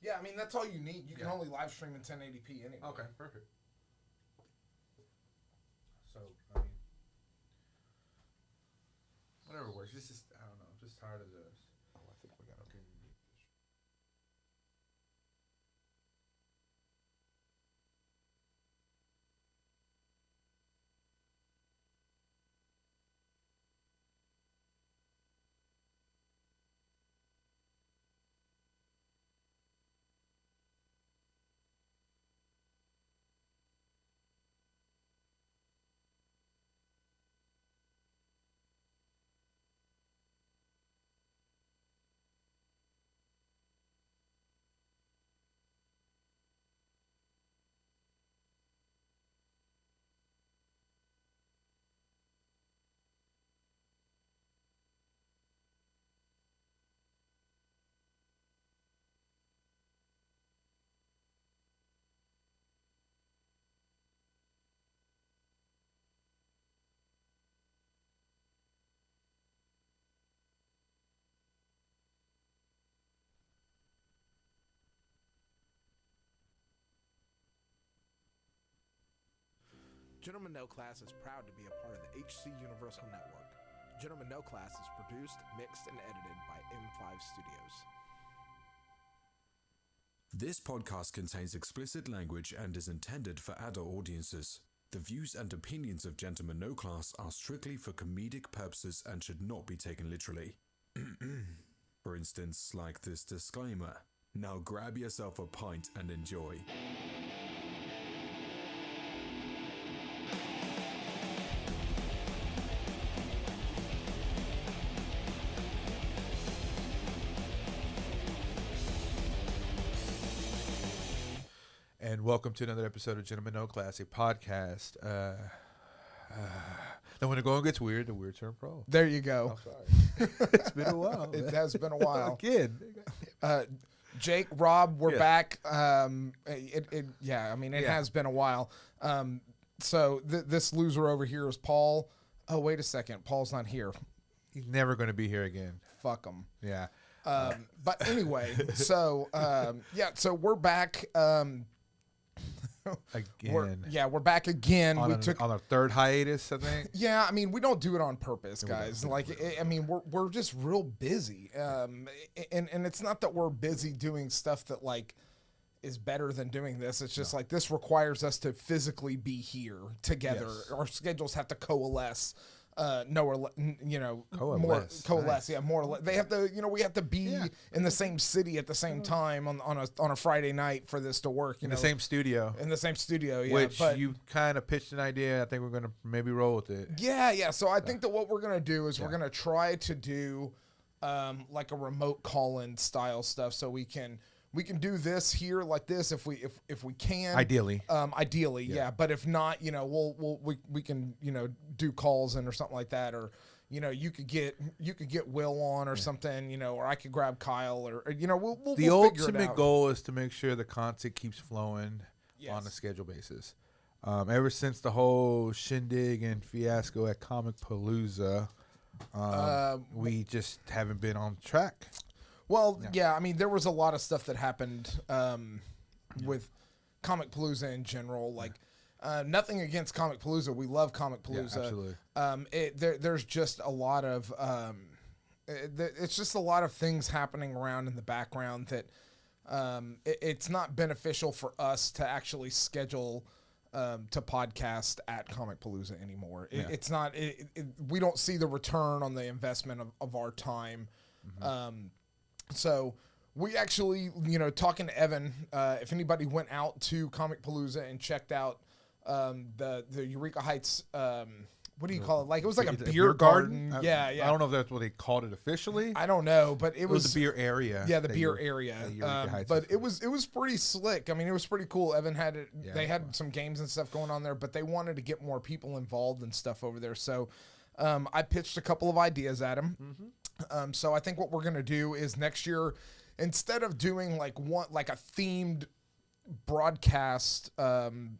Yeah, I mean, that's all you need. You can only live stream in 1080p anyway. Okay, perfect. So, I mean, whatever works. It's just, I don't know. I'm just tired of this. Oh, I think we got okay. Gentlemen No Class is proud to be a part of the HC Universal Network. Gentlemen No Class is produced, mixed, and edited by M5 Studios. This podcast contains explicit language and is intended for adult audiences. The views and opinions of Gentlemen No Class are strictly for comedic purposes and should not be taken literally. For instance, like this disclaimer. Now grab yourself a pint and enjoy. And welcome to another episode of Gentlemen No Class, a podcast. Then when the going gets weird, the weird turn pro. There you go. I'm sorry. It's been a while. It has been a while. Again. Jake, Rob, we're Yeah. back. I mean, it has been a while. So this loser over here is Paul. Oh, wait a second. Paul's not here. He's never going to be here again. Fuck him. Yeah. But anyway, so so we're back. Again. We're back again. On our third hiatus, I think. Yeah, I mean, we don't do it on purpose, guys. We're just real busy. And it's not that we're busy doing stuff that like is better than doing this. It's just like this requires us to physically be here together. Yes. Our schedules have to coalesce. Coalesce. Nice. Yeah, more or less. They have to, we have to be in the same city at the same time on a Friday night for this to work. In the same studio. In the same studio, yeah. Which you kind of pitched an idea. I think we're going to maybe roll with it. Yeah. So I think that what we're going to do is we're going to try to do like a remote call-in style stuff so we can do this here like this if we can. Ideally. Yeah. But if not, we can do calls in or something like that, or you could get Will on or something, or I could grab Kyle or we'll the figure it ultimate out. goal is to make sure the content keeps flowing on a schedule basis. Ever since the whole shindig and fiasco at Comic Palooza, we just haven't been on track. Well, I mean, there was a lot of stuff that happened with Comic Palooza in general. Like, nothing against Comic Palooza. We love Comic Palooza. Yeah, absolutely. There's just a lot of it's just a lot of things happening around in the background that it's not beneficial for us to actually schedule to podcast at Comic Palooza anymore. It's not. We don't see the return on the investment of our time. Mm-hmm. So we actually, talking to Evan, if anybody went out to Comic Palooza and checked out the Eureka Heights, what do you call it? Like, it was like a beer garden. Yeah. I don't know if that's what they called it officially. I don't know, but it was the beer area. Yeah, the beer area. But it was pretty slick. I mean, it was pretty cool. Evan had it. Yeah, they had some games and stuff going on there, but they wanted to get more people involved and stuff over there. So I pitched a couple of ideas at him. Mm-hmm. So I think what we're going to do is next year, instead of doing like a themed broadcast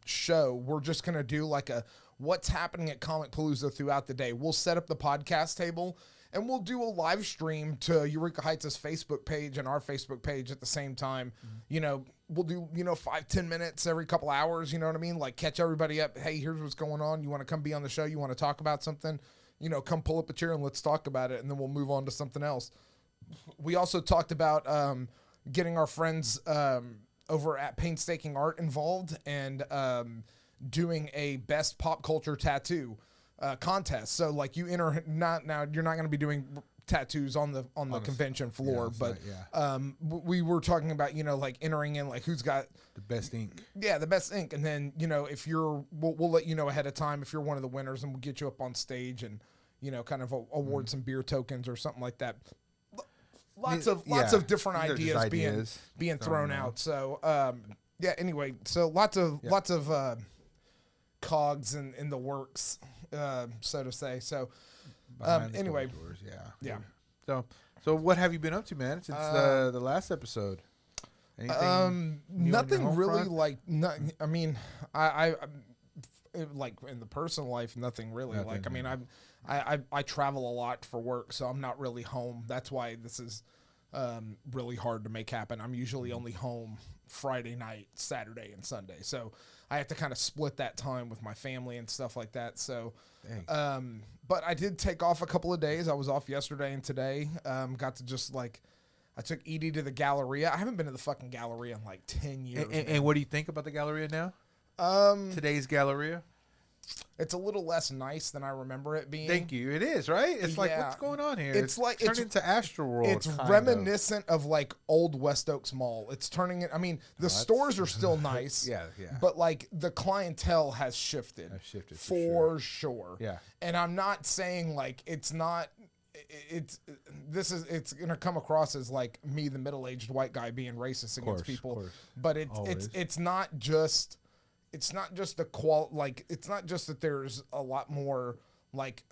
show, we're just going to do like a what's happening at Comic Palooza throughout the day. We'll set up the podcast table and we'll do a live stream to Eureka Heights' Facebook page and our Facebook page at the same time. You know, we'll do, 5-10 minutes every couple hours, you know what I mean? Like catch everybody up. Hey, here's what's going on. You want to come be on the show? You want to talk about something? Come pull up a chair and let's talk about it. And then we'll move on to something else. We also talked about getting our friends over at Painstaking Art involved and doing a best pop culture tattoo contest. So like you enter, you're not going to be doing tattoos on the convention floor, but we were talking about like entering in like who's got the best ink. Yeah, the best ink, and then if we'll let you know ahead of time if you're one of the winners, and we'll get you up on stage and kind of award some beer tokens or something like that. Lots of different ideas being thrown out. So anyway, so lots of cogs in the works, so to say. So anyway, yeah. So what have you been up to, man, since the last episode? Anything nothing really front? I mean, I like in the personal life, nothing really. I mean, I travel a lot for work, so I'm not really home. That's why this is really hard to make happen. I'm usually only home Friday night, Saturday, and Sunday. So I have to kind of split that time with my family and stuff like that. So, but I did take off a couple of days. I was off yesterday and today. Got to just I took Edie to the Galleria. I haven't been to the fucking Galleria in like 10 years. And what do you think about the Galleria now? Today's Galleria? It's a little less nice than I remember it being. Thank you. It is, right? It's like, what's going on here? It's like turned into Astroworld. It's reminiscent of like old West Oaks Mall. It's turning it. I mean, the stores are still nice. Yeah. But like the clientele has shifted. For sure. Yeah. And I'm not saying like it's not. It's gonna come across as like me, the middle-aged white guy, being racist against people. But it's not just. It's not just the it's not just that there's a lot more like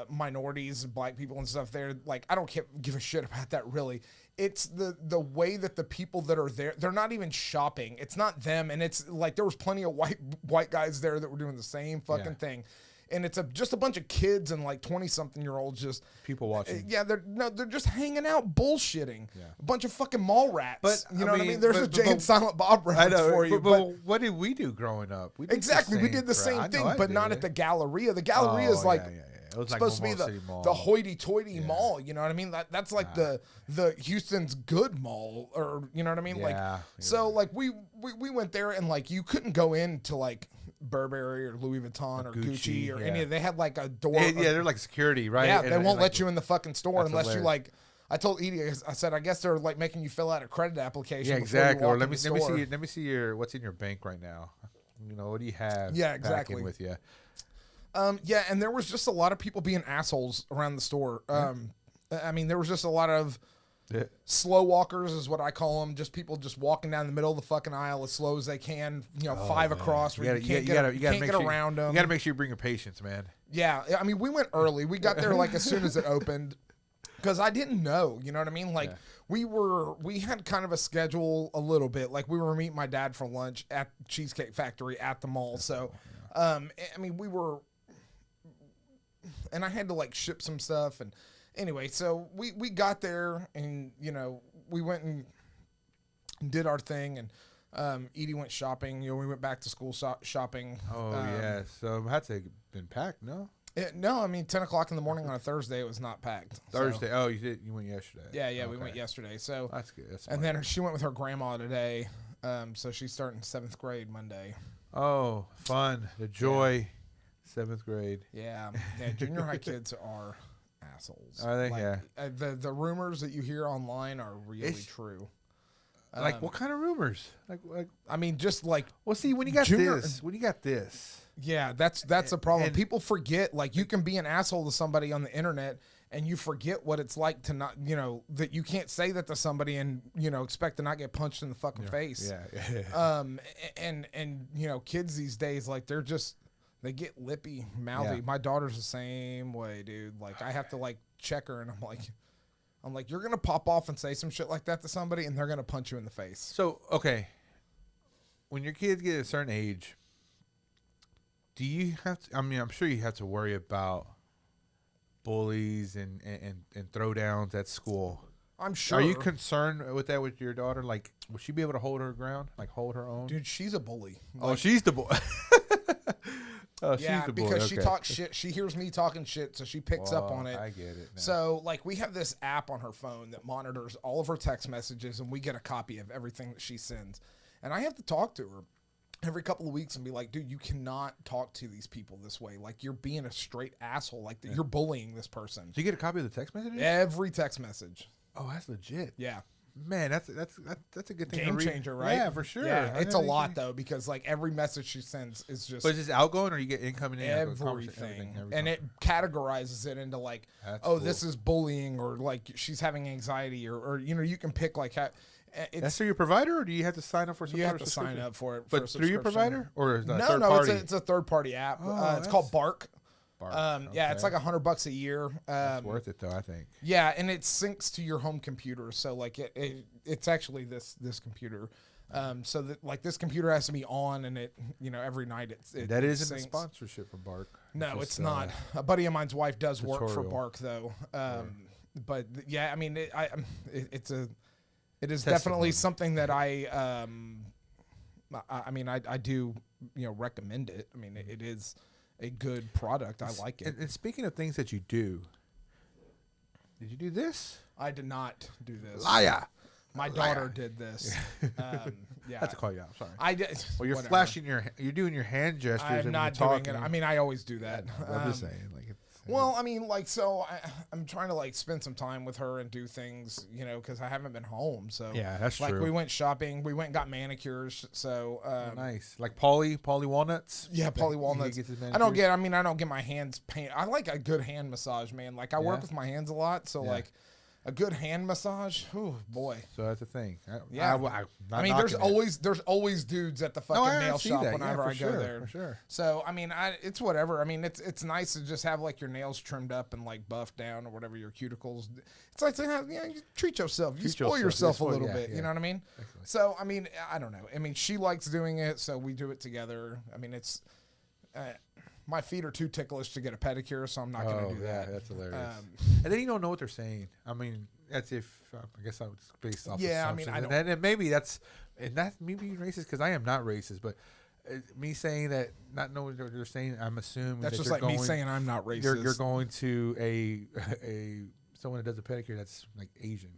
minorities, black people and stuff there. Like I don't give a shit about that really. It's the way that the people that are there, they're not even shopping. It's not them, and it's like there was plenty of white guys there that were doing the same fucking thing. And it's just a bunch of kids and like 20-something-year-olds just people watching. Yeah, they're just hanging out bullshitting. Yeah. A bunch of fucking mall rats. But you know what I mean? There's a Jay and Silent Bob reference for you. But what did we do growing up? We did the same thing, but not at the Galleria. The Galleria is like it was supposed to be the hoity-toity mall. You know what I mean? That's like the Houston's good mall, or you know what I mean? So like we went there and like you couldn't go into like Burberry or Louis Vuitton or Gucci or any of. They had like a door. They're like security, right? Yeah, they won't let you in the fucking store unless you like. I told Edie, I said, I guess they're like making you fill out a credit application. Yeah, exactly. Or let me see your what's in your bank right now. What do you have? Yeah, exactly. With you. Yeah, and there was just a lot of people being assholes around the store. I mean, there was just a lot of slow walkers is what I call them. Just people just walking down the middle of the fucking aisle as slow as they can. 5 across. Where you can't get around them. You got to make sure you bring your patience, man. Yeah, I mean, we went early. We got there like as soon as it opened because I didn't know. You know what I mean? Like we had kind of a schedule a little bit. Like we were meeting my dad for lunch at Cheesecake Factory at the mall. So, I mean, we were, and I had to like ship some stuff and. Anyway, so we got there and, we went and did our thing and Edie went shopping. We went back to school shopping. Oh, yeah. So it had to have been packed, no? No, I mean, 10 o'clock in the morning on a Thursday, it was not packed. Thursday? So. Oh, you went yesterday. Yeah, okay. We went yesterday. So that's good. And then she went with her grandma today. So she's starting 7th grade Monday. Oh, fun. The joy. 7th grade. Yeah. Junior high kids are... assholes. Are they? The rumors that you hear online are really true. Like what kind of rumors? Like I mean, just like see when you got this. Yeah, that's a problem. And people forget like you can be an asshole to somebody on the internet and you forget what it's like to not that you can't say that to somebody and expect to not get punched in the fucking face. Yeah. And kids these days like they're just. They get lippy, mouthy. Yeah. My daughter's the same way, dude. Like I have to like check her, and I'm like, you're gonna pop off and say some shit like that to somebody, and they're gonna punch you in the face. So okay, when your kids get a certain age, do you have to? I mean, I'm sure you have to worry about bullies and throwdowns at school. I'm sure. Are you concerned with that with your daughter? Like, will she be able to hold her ground? Like, hold her own? Dude, she's a bully. Oh, she's the boy. Oh, yeah, she's the because boy. she Okay. talks shit. She hears me talking shit, so she picks up on it. I get it now. So, like, we have this app on her phone that monitors all of her text messages, and we get a copy of everything that she sends. And I have to talk to her every couple of weeks and be like, dude, you cannot talk to these people this way. Like, you're being a straight asshole. Like, you're bullying this person. Do you get a copy of the text messages? Every text message. Oh, that's legit. Yeah. Man, that's a good thing. Game to read. changer, right? Yeah, for sure. Yeah, it's a lot though, because like every message she sends is just But is this outgoing or you get incoming? everything, and it categorizes it into like, That's oh, cool. this is bullying, or like she's having anxiety, or you know, you can pick like how. That's through your provider, or do you have to sign up for some You sort have of to sign subscription? up for it. But through your provider, or is that No, third no, party? it's a third party app. Oh, It's called Bark. Bark. Yeah, it's Okay. like $100 a year. It's worth it though, I think. Yeah, and it syncs to your home computer. So like it's actually this computer. So that like this computer has to be on, and it every night it That it isn't a syncs. sponsorship for Bark. No, just, it's not. A buddy of mine's wife does work for tutorial. Bark though. But yeah, I mean it is Testimony. definitely something that I do recommend it. I mean it is a good product. I like it. And speaking of things that you do, did you do this? I did not do this. Liar. My daughter did this. Yeah, I have to call you out. Sorry. I did. Well, you're whatever. flashing you're doing your hand gestures. I'm and not you're doing talking. it. I mean, I always do that. I'm just saying, like, Well, I mean, like, so I'm trying to like spend some time with her and do things, because I haven't been home. So yeah, that's like true. we went shopping, we went and got manicures. So Nice, like Polly Walnuts. yeah, Polly He Walnuts. gets his I don't manicures? get my hands paint. I like a good hand massage, man. Like I work Yeah? with my hands a lot, so Yeah. like a good hand massage. Oh boy. So that's the thing. Yeah. I mean, there's always dudes at the fucking nail shop whenever I go there. For sure. So I mean, it's whatever. I mean, it's nice to just have like your nails trimmed up and like buffed down or whatever, your cuticles. It's like to have, you treat yourself. You spoil yourself a little bit. yeah. You know what I mean? Excellent. So I mean, I don't know. I mean, she likes doing it, so we do it together. I mean, it's my feet are too ticklish to get a pedicure, so I'm not going to do that. That's hilarious. And then you don't know what they're saying. I mean, that's if I guess I was based off. Yeah, I mean, assumptions. I and maybe that's me being racist because I am not racist, but me saying that, not knowing what they're saying, I'm assuming That's that just you're like me saying I'm not racist. You're going to a someone that does a pedicure that's like Asian.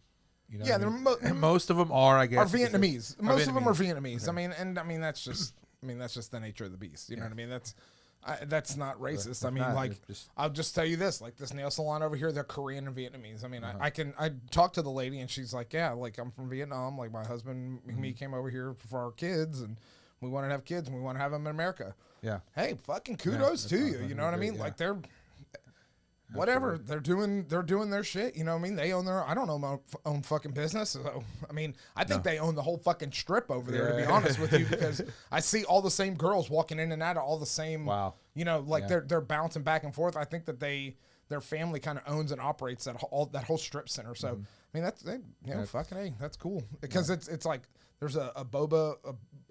You know Yeah, what I mean? they're And most of them are, I guess. Are Vietnamese. Most of them are Vietnamese. Vietnamese. I mean, that's just the nature of the beast. You know what I mean? That's not racist. It's I mean, not, like, it's just- I'll just tell you this: like this nail salon over here, they're Korean and Vietnamese. I mean, I talked to the lady and she's like, yeah, like I'm from Vietnam. Like my husband and me came over here for our kids, and we wanted to have kids, and we want to have them in America. Yeah. Hey, fucking kudos to you. You know what I mean? yeah. Like they're. Whatever they're doing their shit. You know what I mean? They own I don't know my own fucking business. So I mean, I think they own the whole fucking strip over there. To be honest with you, because I see all the same girls walking in and out of all the same. Wow. Like they're bouncing back and forth. I think that their family kind of owns and operates that whole strip center. So I mean fucking hey, that's cool because it's like there's a boba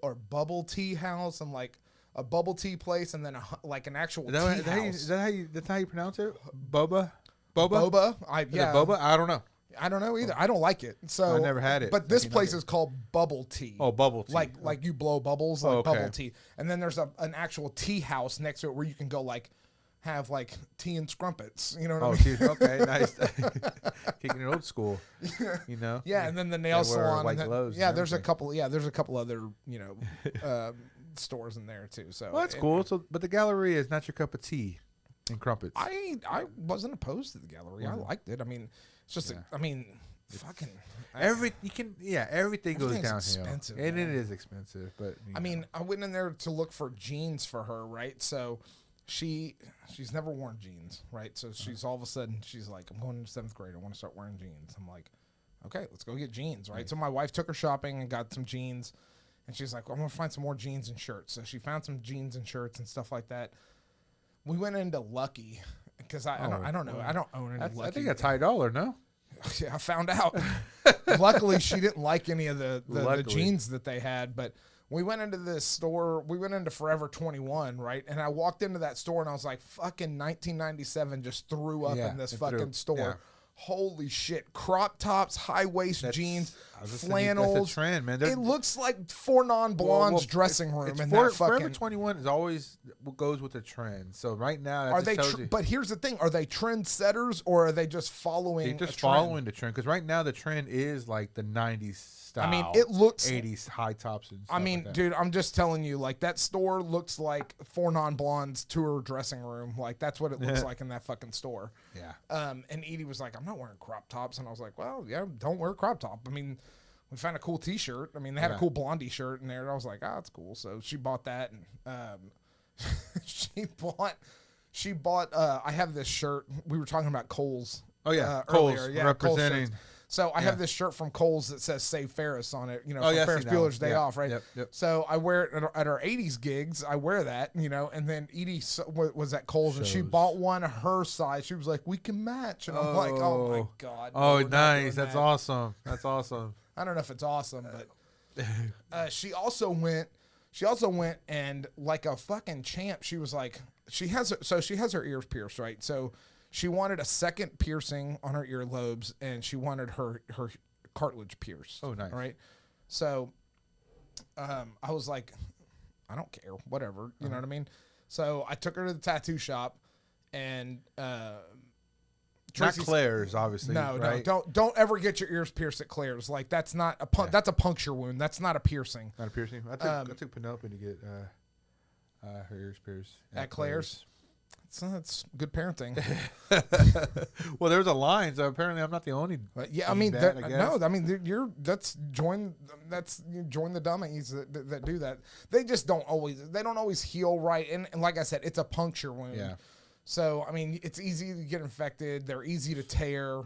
or bubble tea house and like a bubble tea place and then like an actual tea house. That's how you pronounce it? Boba? Boba? Is it boba? I don't know. I don't know either. I don't like it. So I never had it. But this place is called Bubble Tea. Oh, bubble tea. Like you blow bubbles, like okay. bubble tea. And then there's an actual tea house next to it where you can go like have like tea and scrumpets. You know what I mean? Okay, nice. Kicking it old school. You know? Yeah, and then the nail salon. White and gloves yeah, and there's everything. there's a couple other, stores in there too. So Well, that's cool. So, but the Galleria is not your cup of tea and crumpets. I wasn't opposed to the gallery. I liked it. I mean, it's just fucking everything goes everything's downhill, expensive, and man. it is expensive. But I mean, I went in there to look for jeans for her, right? So she's never worn jeans, right? So she's all of a sudden she's like, I'm going into 7th grade. I want to start wearing jeans. I'm like, okay, let's go get jeans, right? So my wife took her shopping and got some jeans, and she's like, I'm gonna find some more jeans and shirts. So she found some jeans and shirts and stuff like that. We went into Lucky because I don't know. I don't own any Lucky. I think that's $1, no? Yeah, I found out. Luckily, she didn't like any of the jeans that they had, but we went into this store. We went into Forever 21, right? And I walked into that store and I was like, fucking 1997 just threw up in this fucking store. Yeah. Holy shit. Crop tops, high waist jeans, flannels. That's a trend, man. It looks like Four Non-Blondes dressing room. And Forever 21 is always what goes with the trend. So right now, but here's the thing: are they trendsetters or are they just following? They're just following the trend because right now the trend is like the '90s style. I mean, it looks 80s high tops and stuff. I mean, like that. dude, I'm just telling you, like that store looks like Four Non-Blondes tour dressing room. Like that's what it looks like in that fucking store. Yeah. And Edie was like, I'm not wearing crop tops, and I was like, well, yeah, don't wear a crop top. I mean, we found a cool T-shirt. I mean, they had a cool Blondie shirt in there. And I was like, oh, that's cool. So she bought that, and she bought. I have this shirt. We were talking about Kohl's. Oh yeah, Kohl's earlier. Yeah, representing. Kohl's so I have this shirt from Kohl's that says "Save Ferris" on it. You know, Ferris I've Bueller's Day Off, right? Yep. So I wear it at our '80s gigs. I wear that, you know. And then Edie was at Kohl's and she bought one her size. She was like, "We can match," and I'm like, "Oh my god!" Oh, nice. That's awesome. That's awesome. I don't know if it's awesome, but she also went and like a fucking champ. She was like, she has her ears pierced, right? So she wanted a second piercing on her earlobes, and she wanted her cartilage pierced. Oh, nice. Right. So, I was like, I don't care, whatever. You know what I mean? So I took her to the tattoo shop, and not Claire's, obviously. No, right? don't ever get your ears pierced at Claire's. Like that's not a that's a puncture wound. That's not a piercing. Not a piercing. I took Penelope to get her ears pierced at Claire's. That's good parenting. Well, there's a line, so apparently I'm not the only. Yeah, I mean, join the dummies that do that. They just don't always heal right, and like I said, it's a puncture wound. Yeah. So I mean, it's easy to get infected. They're easy to tear.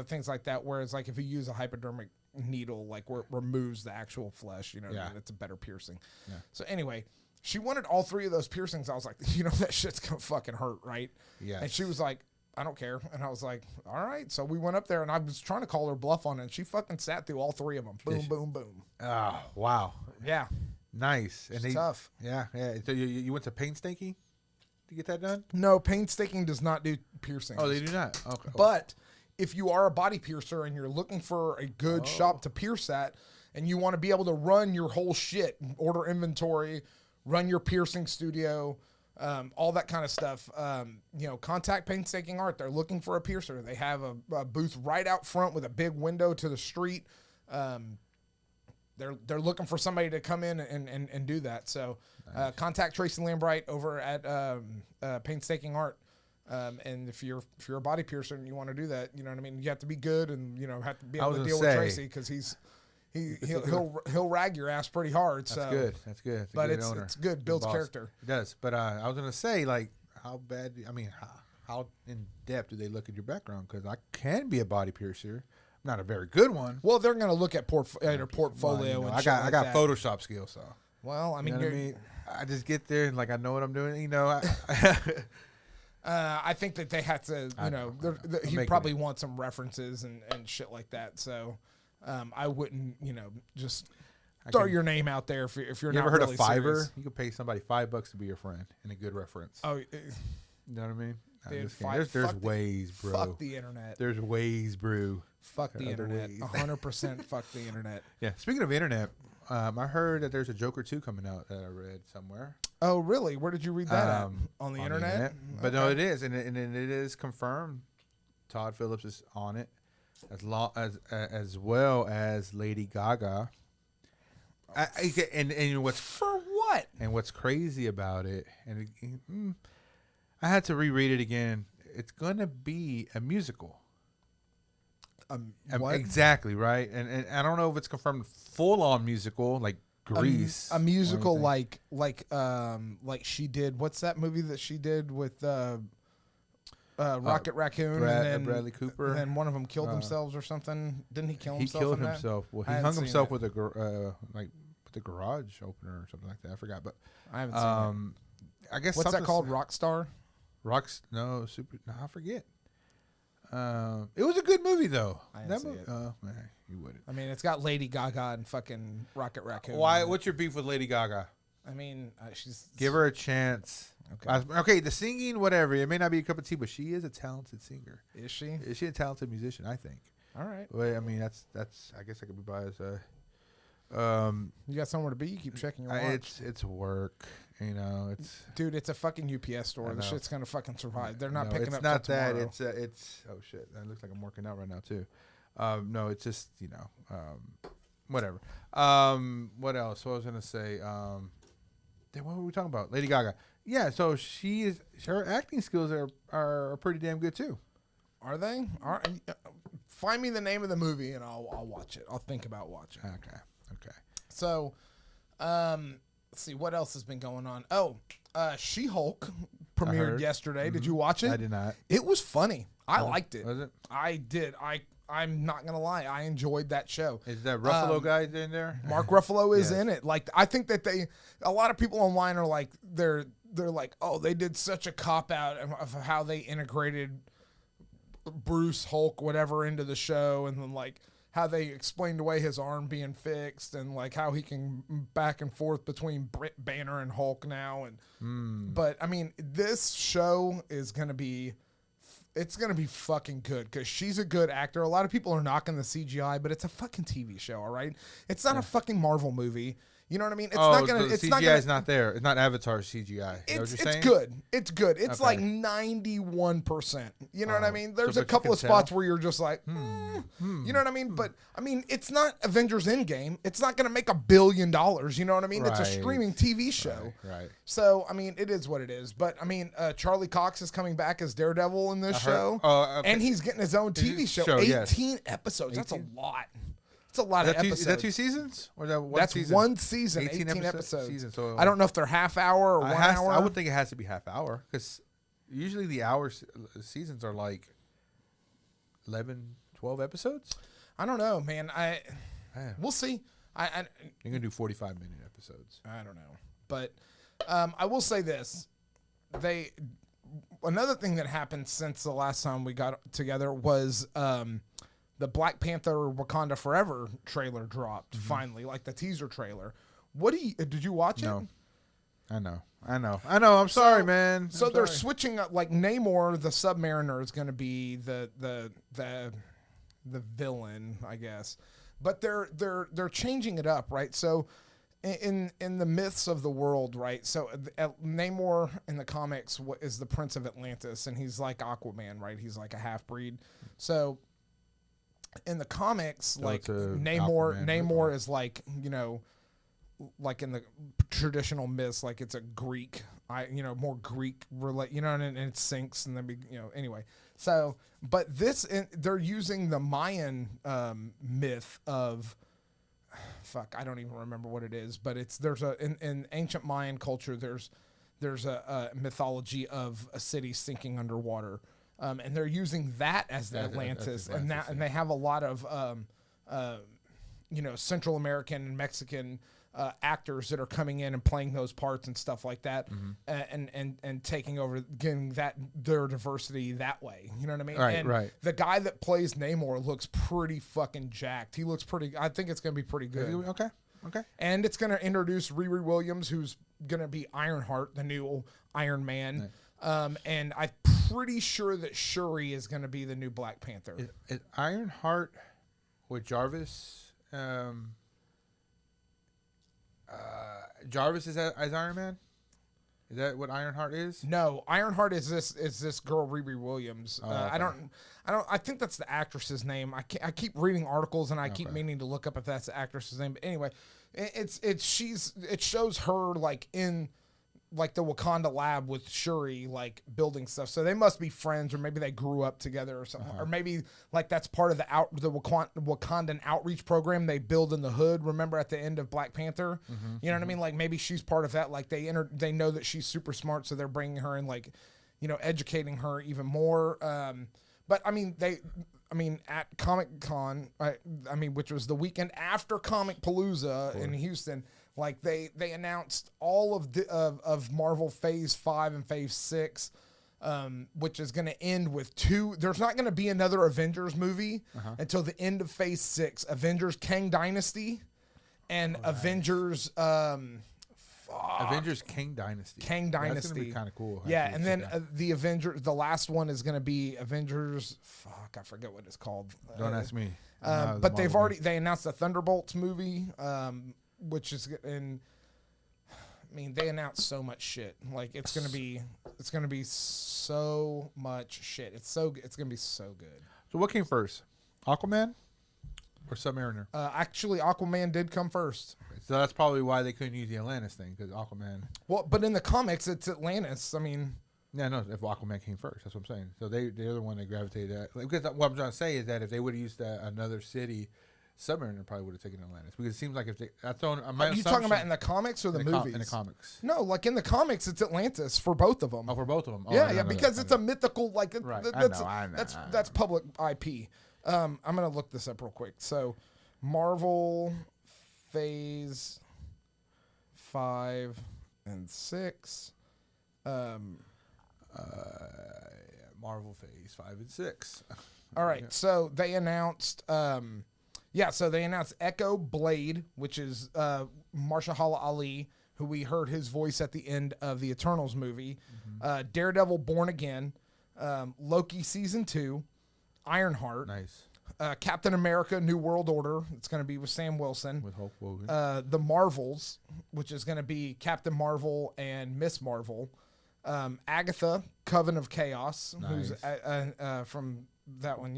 Things like that. Whereas like if you use a hypodermic needle, like where it removes the actual flesh, I mean, it's a better piercing. Yeah. So anyway. She wanted all three of those piercings. I was like, that shit's going to fucking hurt, right? Yeah. And she was like, I don't care. And I was like, all right. So we went up there, and I was trying to call her bluff on it, and she fucking sat through all three of them. Boom, boom, boom. Oh, wow. Yeah. Nice. And tough. Yeah, yeah. So you went to Painstaking to get that done? No, Painstaking does not do piercings. Oh, they do not? Okay. But if you are a body piercer and you're looking for a good shop to pierce at, and you want to be able to run your whole shit, order inventory, run your piercing studio, all that kind of stuff. Contact Painstaking Art. They're looking for a piercer. They have a booth right out front with a big window to the street. They're looking for somebody to come in and do that. So contact Tracy Lambright over at Painstaking Art. And if you're a body piercer and you want to do that, you know what I mean? You have to be good and have to be able to deal with Tracy because he'll rag your ass pretty hard. That's good. That's good. But it's good. Builds character. It does. But I was gonna say, like, how bad? I mean, how in depth do they look at your background? Because I can be a body piercer. I'm not a very good one. Well, they're gonna look at your portfolio. Well, and I got Photoshop skills, so. Well, I mean, I just get there and like I know what I'm doing. I think that they have to. He probably wants some references and shit like that. So. I wouldn't, just throw your name out there if you're not. You ever heard really of Fiverr? serious. You could pay somebody $5 to be your friend and a good reference. Oh, you know what I mean? Dude, there's ways, bro. Fuck the internet. There's ways, bro. Fuck the internet. 100% fuck the internet. Yeah. Speaking of internet, I heard that there's a Joker 2 coming out that I read somewhere. Oh, really? Where did you read that at? On the internet? But okay. No, it is, and it is confirmed. Todd Phillips is on it. As well as Lady Gaga, and what's for what? And what's crazy about it, and I had to reread it again. It's gonna be a musical. What? Exactly right, and I don't know if it's confirmed full on musical like Grease, a musical like she did. What's that movie that she did with? Rocket Raccoon and then Bradley Cooper, and then one of them killed themselves or something. Didn't he kill himself? He killed himself. Well, he hung himself with a with the garage opener or something like that. I forgot, but I haven't seen it. I guess what's that called? Rockstar? No, I forget. It was a good movie though. I didn't see it. Oh man, You wouldn't. I mean, it's got Lady Gaga and fucking Rocket Raccoon. Why? What's your beef with Lady Gaga? I mean, she's... Give her a chance. Okay, the singing, whatever. It may not be a cup of tea, but she is a talented singer. Is she? Is she a talented musician? I think. All right. Well, I mean, that's. I guess I could be biased. You got somewhere to be? You keep checking your watch. It's work. You know, it's. Dude, it's a fucking UPS store. The shit's gonna fucking survive. They're not picking up. It's not till that. tomorrow. It's. Oh shit! That looks like I'm working out right now too. No, it's just whatever. What else? What was I gonna say? What were we talking about? Lady Gaga. Yeah. So her acting skills are pretty damn good too. Are they? Find me the name of the movie and I'll watch it. I'll think about watching. Okay. So, let's see what else has been going on. Oh, She-Hulk premiered yesterday. Mm-hmm. Did you watch it? I did not. It was funny. I liked it. Was it? I did. I'm not gonna lie. I enjoyed that show. Is that Ruffalo guy in there? Mark Ruffalo is in it. Like, I think that a lot of people online are like, they're like, oh, they did such a cop out of how they integrated Bruce, Hulk, whatever into the show, and then like how they explained away his arm being fixed, and like how he can back and forth between Banner and Hulk now. And but I mean, this show is gonna be. It's going to be fucking good because she's a good actor. A lot of people are knocking the CGI, but it's a fucking TV show, all right? It's not a fucking Marvel movie. You know what I mean? It's not gonna. The it's CGI not gonna, is not there. It's not Avatar CGI. It's good. It's good. It's like 91%. You know what I mean? There's a couple of spots where you're just like, you know what I mean? But I mean, it's not Avengers Endgame. It's not going to make $1 billion. You know what I mean? It's a streaming TV show. Right. So I mean, it is what it is. But I mean, Charlie Cox is coming back as Daredevil in this show, and he's getting his own TV show. 18 episodes. 18? That's a lot. It's a lot of episodes. Is that 2 seasons? Or is that one That's season? one season, 18 episodes. Season, so I don't know if they're half hour or 1 hour. I would think it has to be half hour because usually the seasons are like 11, 12 episodes. I don't know, man. We'll see. You're going to do 45-minute episodes. I don't know. But I will say this. Another thing that happened since the last time we got together was the Black Panther Wakanda Forever trailer dropped finally, like the teaser trailer. Did you watch it? No. I know. I'm sorry, man. They're switching up, like Namor, the Submariner, is going to be the villain, I guess. But they're changing it up, right? So in the myths of the world, right? So Namor in the comics is the Prince of Atlantis, and he's like Aquaman, right? He's like a half-breed. So in the comics, like Namor is like, you know, like in the traditional myths, like it's a Greek, more Greek relate, you know, and it sinks and then anyway. So, but they're using the Mayan myth of, I don't even remember what it is, but in ancient Mayan culture, there's a mythology of a city sinking underwater. And they're using that as the Atlantis, and they have a lot of, Central American and Mexican actors that are coming in and playing those parts and stuff like that, and taking over, getting their diversity that way. You know what I mean? Right. The guy that plays Namor looks pretty fucking jacked. He looks pretty. I think it's gonna be pretty good. Okay. And it's gonna introduce Riri Williams, who's gonna be Ironheart, the new Iron Man. Right. And I'm pretty sure that Shuri is going to be the new Black Panther. Is Ironheart with Jarvis? Jarvis is as Iron Man? Is that what Ironheart is? No, Ironheart is this girl Riri Williams. Okay. I think that's the actress's name. I keep reading articles and I keep meaning to look up if that's the actress's name. But anyway, it shows her like in like the Wakanda lab with Shuri, like building stuff. So they must be friends, or maybe they grew up together or something. Or maybe like that's part of the Wakandan outreach program they build in the hood. Remember at the end of Black Panther? You know what I mean? Like maybe she's part of that. Like they know that she's super smart, so they're bringing her in, like, educating her even more. But I mean, at Comic-Con, which was the weekend after Comic Palooza in Houston, like they announced all of Marvel Phase 5 and Phase 6 which is going to end with two. There's not going to be another Avengers movie until the end of Phase 6. Avengers Kang Dynasty and Avengers. Avengers Kang Dynasty. Kang Dynasty. That's gonna be kind of cool. Yeah, and then the Avengers. The last one is going to be Avengers. Fuck, I forget what it's called. Don't ask me. But they announced the Thunderbolts movie, which is in. I mean, they announced so much shit. Like it's gonna be so much shit. It's gonna be so good. So what came first, Aquaman or Submariner? Actually, Aquaman did come first. So that's probably why they couldn't use the Atlantis thing, because Aquaman. Well, but in the comics, it's Atlantis. I mean. Yeah, no. If Aquaman came first, that's what I'm saying. So they're the one that gravitated that. Because what I'm trying to say is that if they would have used another city, Submariner probably would have taken Atlantis, because it seems like if they. That's on. Are you talking about in the comics or the movies? In the comics. No, like in the comics, it's Atlantis for both of them. Oh, for both of them. Oh, yeah, because it's a mythical, like right. I know. That's public IP. I'm gonna look this up real quick. So, Marvel Phase 5 and 6. Marvel Phase 5 and 6. All right, so they announced. So they announced Echo Blade, which is Mahershala Ali, who we heard his voice at the end of the Eternals movie. Daredevil Born Again, Loki Season 2, Ironheart. Nice. Captain America New World Order. It's going to be with Sam Wilson. With Hulk Hogan. The Marvels, which is going to be Captain Marvel and Miss Marvel. Agatha, Coven of Chaos, who's from that one,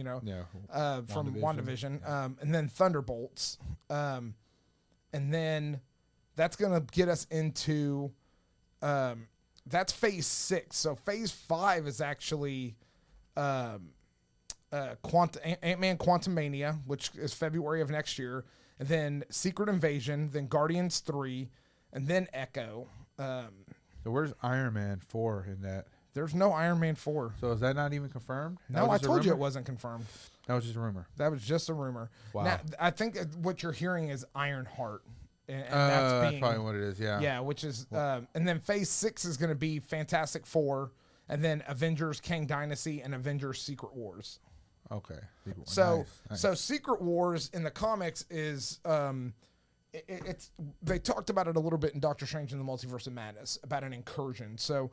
from WandaVision. And then Thunderbolts. And then that's going to get us into, that's Phase 6. So Phase 5 is actually Ant-Man Quantumania, which is February of next year. And then Secret Invasion, then Guardians 3, and then Echo. So where's Iron Man 4 in that? There's no Iron Man 4. So is that not even confirmed? No, I told you it wasn't confirmed. That was just a rumor. That was just a rumor. Wow. Now, I think what you're hearing is Ironheart. And that's probably what it is, yeah. Yeah, which is... and then Phase 6 is going to be Fantastic Four, and then Avengers Kang Dynasty, and Avengers Secret Wars. Okay. So nice. So Secret Wars in the comics is... they talked about it a little bit in Doctor Strange in the Multiverse of Madness about an incursion. So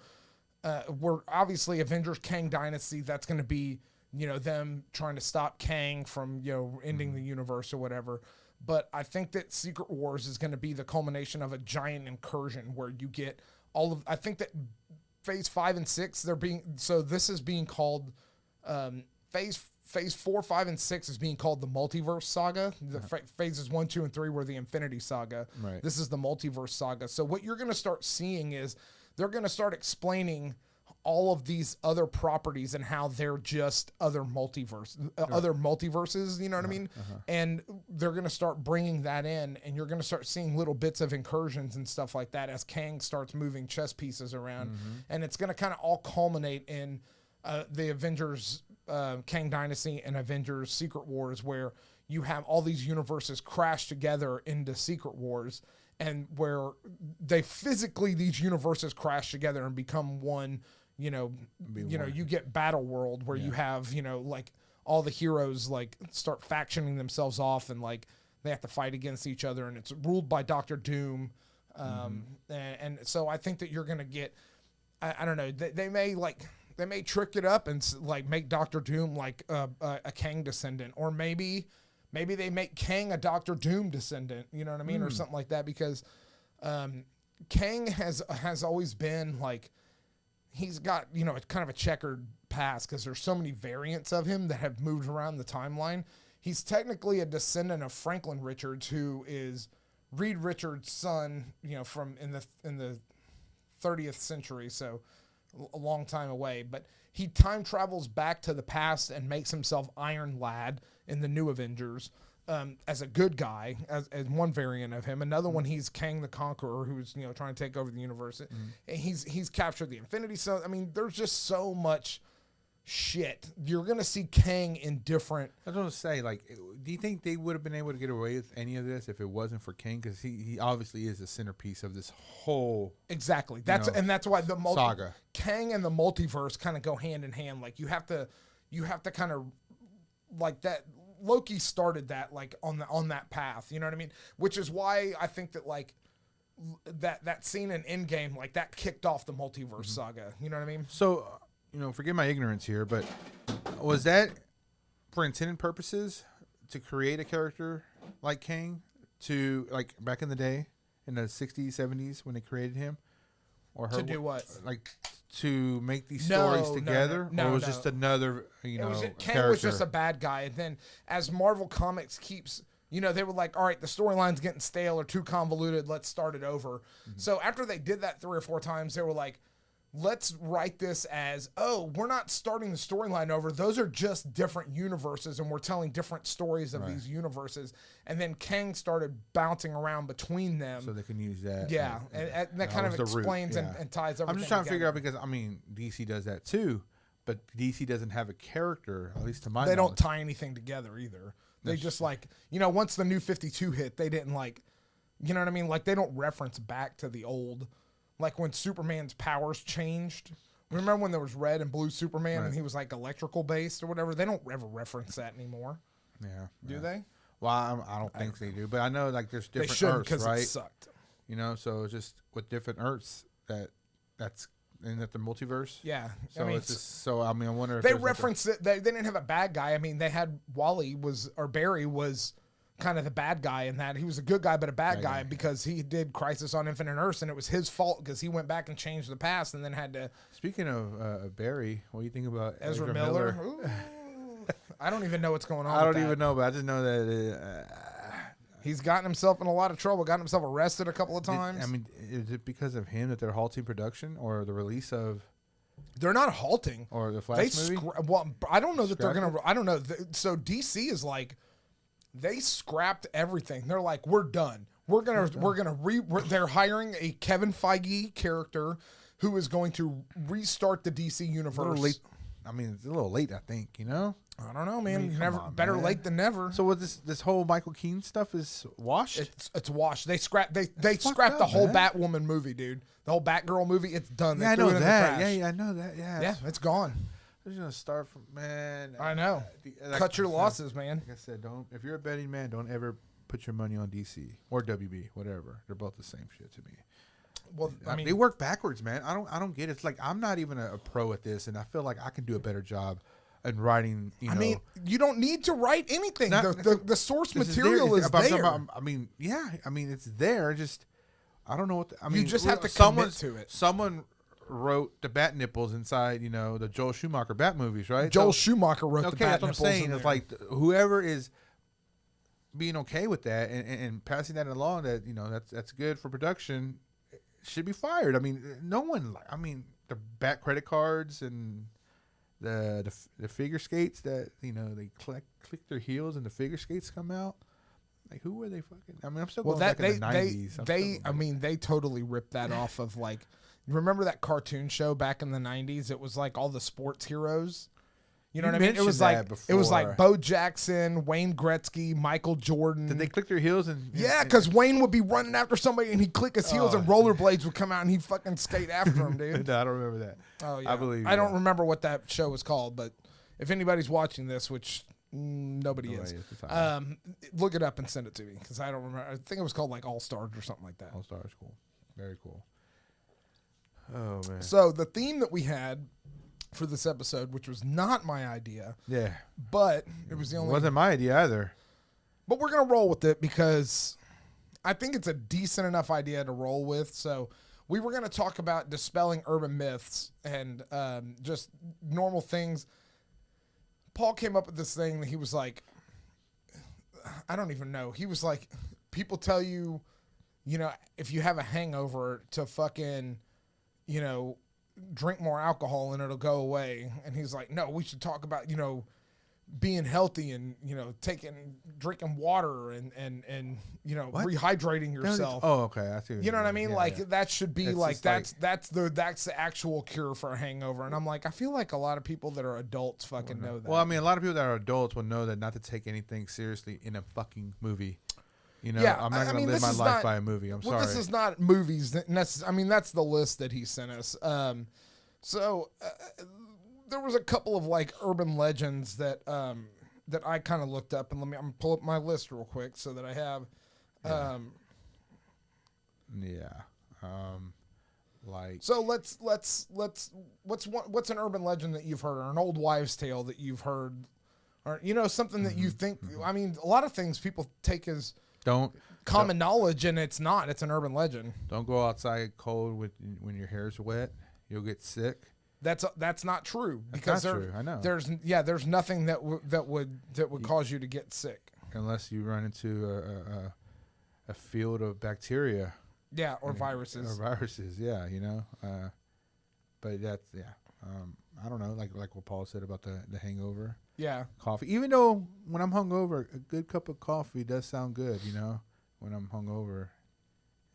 we're obviously Avengers Kang Dynasty. That's going to be them trying to stop Kang from ending the universe or whatever. But I think that Secret Wars is going to be the culmination of a giant incursion where you get all of. I think that Phase 5 and 6 this is being called Phase 4, 5, and 6 is being called the Multiverse Saga. The phases 1, 2, and 3 were the Infinity Saga. Right. This is the Multiverse Saga. So what you're going to start seeing is they're going to start explaining all of these other properties and how they're just other other multiverses. You know what I mean? And they're going to start bringing that in, and you're going to start seeing little bits of incursions and stuff like that as Kang starts moving chess pieces around, and it's going to kind of all culminate in the Avengers. Kang Dynasty and Avengers Secret Wars, where you have all these universes crash together into Secret Wars, and where these universes crash together and become one. You get Battle World, where you have like all the heroes like start factioning themselves off, and like they have to fight against each other, and it's ruled by Doctor Doom. And so I think that you're gonna get, I don't know, they may trick it up and like make Doctor Doom like a Kang descendant, or maybe they make Kang a Doctor Doom descendant. You know what I mean, or something like that, because Kang has always been like, he's got kind of a checkered past because there's so many variants of him that have moved around the timeline. He's technically a descendant of Franklin Richards, who is Reed Richards' son. From in the 30th century, so a long time away, but he time travels back to the past and makes himself Iron Lad in the New Avengers as a good guy, as one variant of him. Another one, he's Kang the Conqueror, who's trying to take over the universe. And he's captured the Infinity Stone. I mean, there's just so much shit. You're gonna see Kang in different. I was going to say, like, do you think they would have been able to get away with any of this if it wasn't for Kang? Because he obviously is the centerpiece of this whole Exactly. That's why the saga. Kang and the multiverse kind of go hand in hand. Like you have to kind of like that. Loki started that like on that path. You know what I mean? Which is why I think that like that scene in Endgame, like that kicked off the multiverse saga. You know what I mean? So, forgive my ignorance here, but was that for intended purposes to create a character like Kang to like back in the day in the 60s, 70s when they created him? Or her, to do what? Like to make these stories together? Or it was just another, Kang character? was just a bad guy. And then as Marvel Comics keeps, they were like, all right, the storyline's getting stale or too convoluted. Let's start it over. Mm-hmm. So after they did that 3 or 4 times, they were like, let's write this as, we're not starting the storyline over. Those are just different universes, and we're telling different stories of these universes. And then Kang started bouncing around between them. So they can use that. Yeah, and that kind of explains and ties everything I'm just trying together. to figure out because, DC does that too, but DC doesn't have a character, at least to my knowledge. They don't tie anything together either. They just like, once the new 52 hit, they didn't like, you know what I mean? Like they don't reference back to the old, like when Superman's powers changed. Remember when there was red and blue Superman and he was like electrical based or whatever? They don't ever reference that anymore. Yeah. Do they? Well, I don't think they do, but I know like there's different they should, Earths, right? It sucked. So just with different Earths that's in the multiverse. Yeah. So it's just, I wonder if they referenced it. They didn't have a bad guy. I mean, they had Barry was kind of the bad guy in that. He was a good guy, but a bad guy because he did Crisis on Infinite Earths, and it was his fault because he went back and changed the past and then had to. Speaking of Barry, what do you think about Ezra Miller? I don't even know what's going on. I don't even know, but I just know that he's gotten himself in a lot of trouble, gotten himself arrested a couple of times. Is it because of him that they're halting production or the release of? They're not halting. Or the Flash movie? I don't know that they're going to. I don't know. So DC is like, they scrapped everything. They're like, we're done. They're hiring a Kevin Feige character who is going to restart the DC universe. A little late. It's a little late, I think, I don't know, man. Better late than never. So what this whole Michael Keaton stuff is washed? It's washed. They scrapped the whole Batwoman movie, dude. The whole Batgirl movie, it's done. Yeah, I know that. Yeah, I know that. Yeah. Yeah, it's gone. They're gonna start from I know. Cut your losses, man. Like I said, if you're a betting man, don't ever put your money on DC or WB, whatever. They're both the same shit to me. Well, they work backwards, man. I don't get it. It's like I'm not even a pro at this, and I feel like I can do a better job in writing. You don't need to write anything. The source material is there. It's there. Just I don't know what. You just have to commit to it. Someone wrote the bat nipples inside, the Joel Schumacher bat movies, right? Joel Schumacher wrote the bat nipples. Okay, that's what I'm saying. It's like whoever is being okay with that and passing that along, that that's good for production, should be fired. No one. The bat credit cards and the figure skates that they click their heels and the figure skates come out. Like, who were they fucking? I'm still going back in the 90s. They totally ripped that off of like. Remember that cartoon show back in the 90s? It was like all the sports heroes. You know what I mean? It was like Bo Jackson, Wayne Gretzky, Michael Jordan. Did they click their heels? Yeah, because Wayne would be running after somebody and he'd click his heels and rollerblades would come out and he'd fucking skate after him, dude. No, I don't remember that. Oh, yeah. I believe I don't remember what that show was called, but if anybody's watching this, which nobody is, look it up and send it to me because I don't remember. I think it was called like All Stars or something like that. All Stars, cool. Very cool. Oh, man. So the theme that we had for this episode, which was not my idea. Yeah. But it was the only. It wasn't my idea either. But we're going to roll with it because I think it's a decent enough idea to roll with. So we were going to talk about dispelling urban myths and just normal things. Paul came up with this thing that he was like, I don't even know. He was like, people tell you, if you have a hangover to fucking, drink more alcohol and it'll go away. And he's like, no, we should talk about, being healthy and, you know, drinking water and you know, rehydrating yourself. Oh, okay. I see. You know what I mean? That should be it's that's the actual cure for a hangover. And I'm like, I feel like a lot of people that are adults fucking know that. Well, I mean, a lot of people that are adults will know that not to take anything seriously in a fucking movie. You know, I'm not going to live my life by a movie. I'm sorry. This is not movies. I mean, that's the list that he sent us. So there was a couple of like urban legends that that I kind of looked up, and I'm gonna pull up my list real quick so that I have. Like. So let's what's an urban legend that you've heard, or an old wives' tale that you've heard, or you know, something that you think. I mean, a lot of things people take as common knowledge, and it's not. It's an urban legend. Don't go outside cold when your hair's wet. You'll get sick. That's not true, because that's not true. I know. There's nothing that would cause you to get sick unless you run into a field of bacteria. Yeah, or viruses. Or viruses, yeah, you know. But that's I don't know, like what Paul said about the hangover. Yeah. Coffee. Even though when I'm hungover, a good cup of coffee does sound good, you know, when I'm hungover.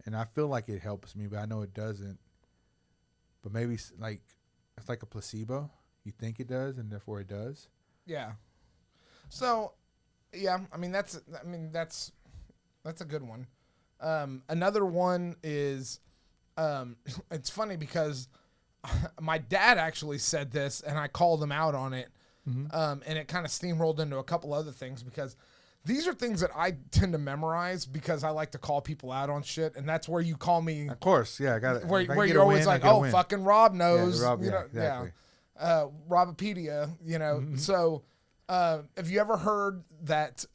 And I feel like it helps me, but I know it doesn't. But maybe it's like a placebo. You think it does, and therefore it does. Yeah. So, yeah, I mean that's a good one. Another one is, it's funny because my dad actually said this, and I called him out on it. And it kind of steamrolled into a couple other things, because these are things that I tend to memorize because I like to call people out on shit, and that's where you call me. Of course, yeah, I got it. Where you're always like, "Oh, fucking Rob knows," yeah, Rob, you know, exactly. Robopedia, you know. So, have you ever heard that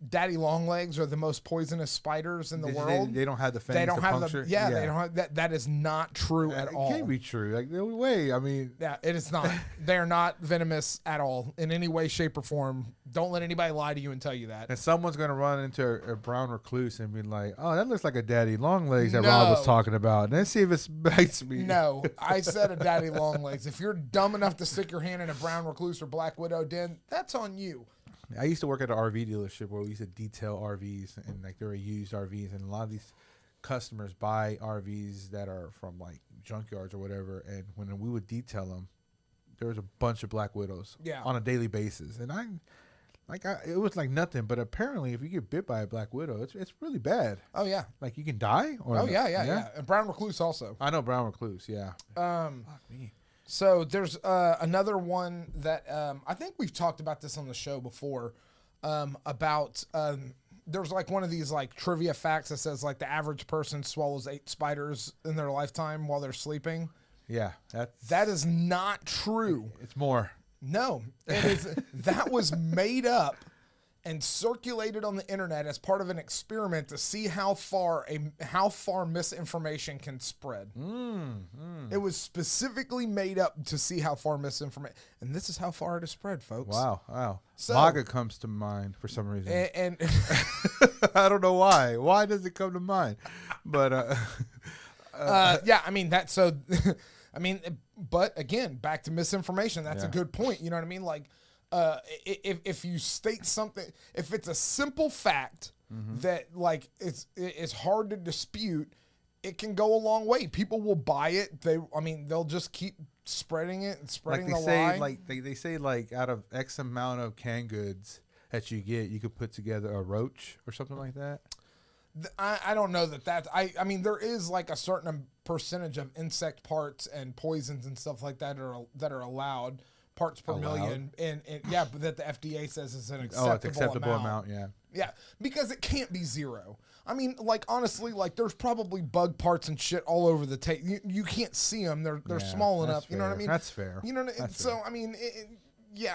daddy longlegs are the most poisonous spiders in the world? They don't have the fangs. They don't have puncture. they don't have that. That is not true at all. It can't be true. Like, no way. I mean, yeah, it is not. They are not venomous at all in any way, shape, or form. Don't let anybody lie to you and tell you that. And someone's gonna run into a brown recluse and be like, "Oh, that looks like a daddy longlegs that Rob was talking about." Let's see if it bites me. No, I said a daddy longlegs. If you're dumb enough to stick your hand in a brown recluse or black widow den, that's on you. I used to work at an RV dealership where we used to detail RVs, and like they were used RVs, and a lot of these customers buy RVs that are from like junkyards or whatever. And when we would detail them, there was a bunch of black widows on a daily basis, and it was like nothing. But apparently, if you get bit by a black widow, it's really bad. Oh yeah, like you can die. Or yeah. And brown recluse also. I know brown recluse. Yeah. Fuck me. So there's another one that I think we've talked about this on the show before, about there's like one of these like trivia facts that says like the average person swallows 8 spiders in their lifetime while they're sleeping. Yeah, that is not true. It's more. No, it is. That was made up and circulated on the internet as part of an experiment to see how far misinformation can spread. It was specifically made up to see how far misinformation, and this is how far it has spread, folks. Wow. So, MAGA comes to mind for some reason, and I don't know why. Why does it come to mind? But yeah, I mean that. So, I mean, but again, back to misinformation. That's a good point. You know what I mean? Like. If you state something, if it's a simple fact that like it's hard to dispute, it can go a long way. People will buy it. They'll just keep spreading it and spreading the lie. Like they say, like out of X amount of canned goods that you get, you could put together a roach or something like that. I don't know that. I mean, there is like a certain percentage of insect parts and poisons and stuff like that that are allowed. Parts per million, and yeah, but that the FDA says is an acceptable amount. Yeah, because it can't be zero. I mean, like honestly, like there's probably bug parts and shit all over the tape. You can't see them; they're small enough. You know what I mean? That's fair. You know what I mean? So I mean,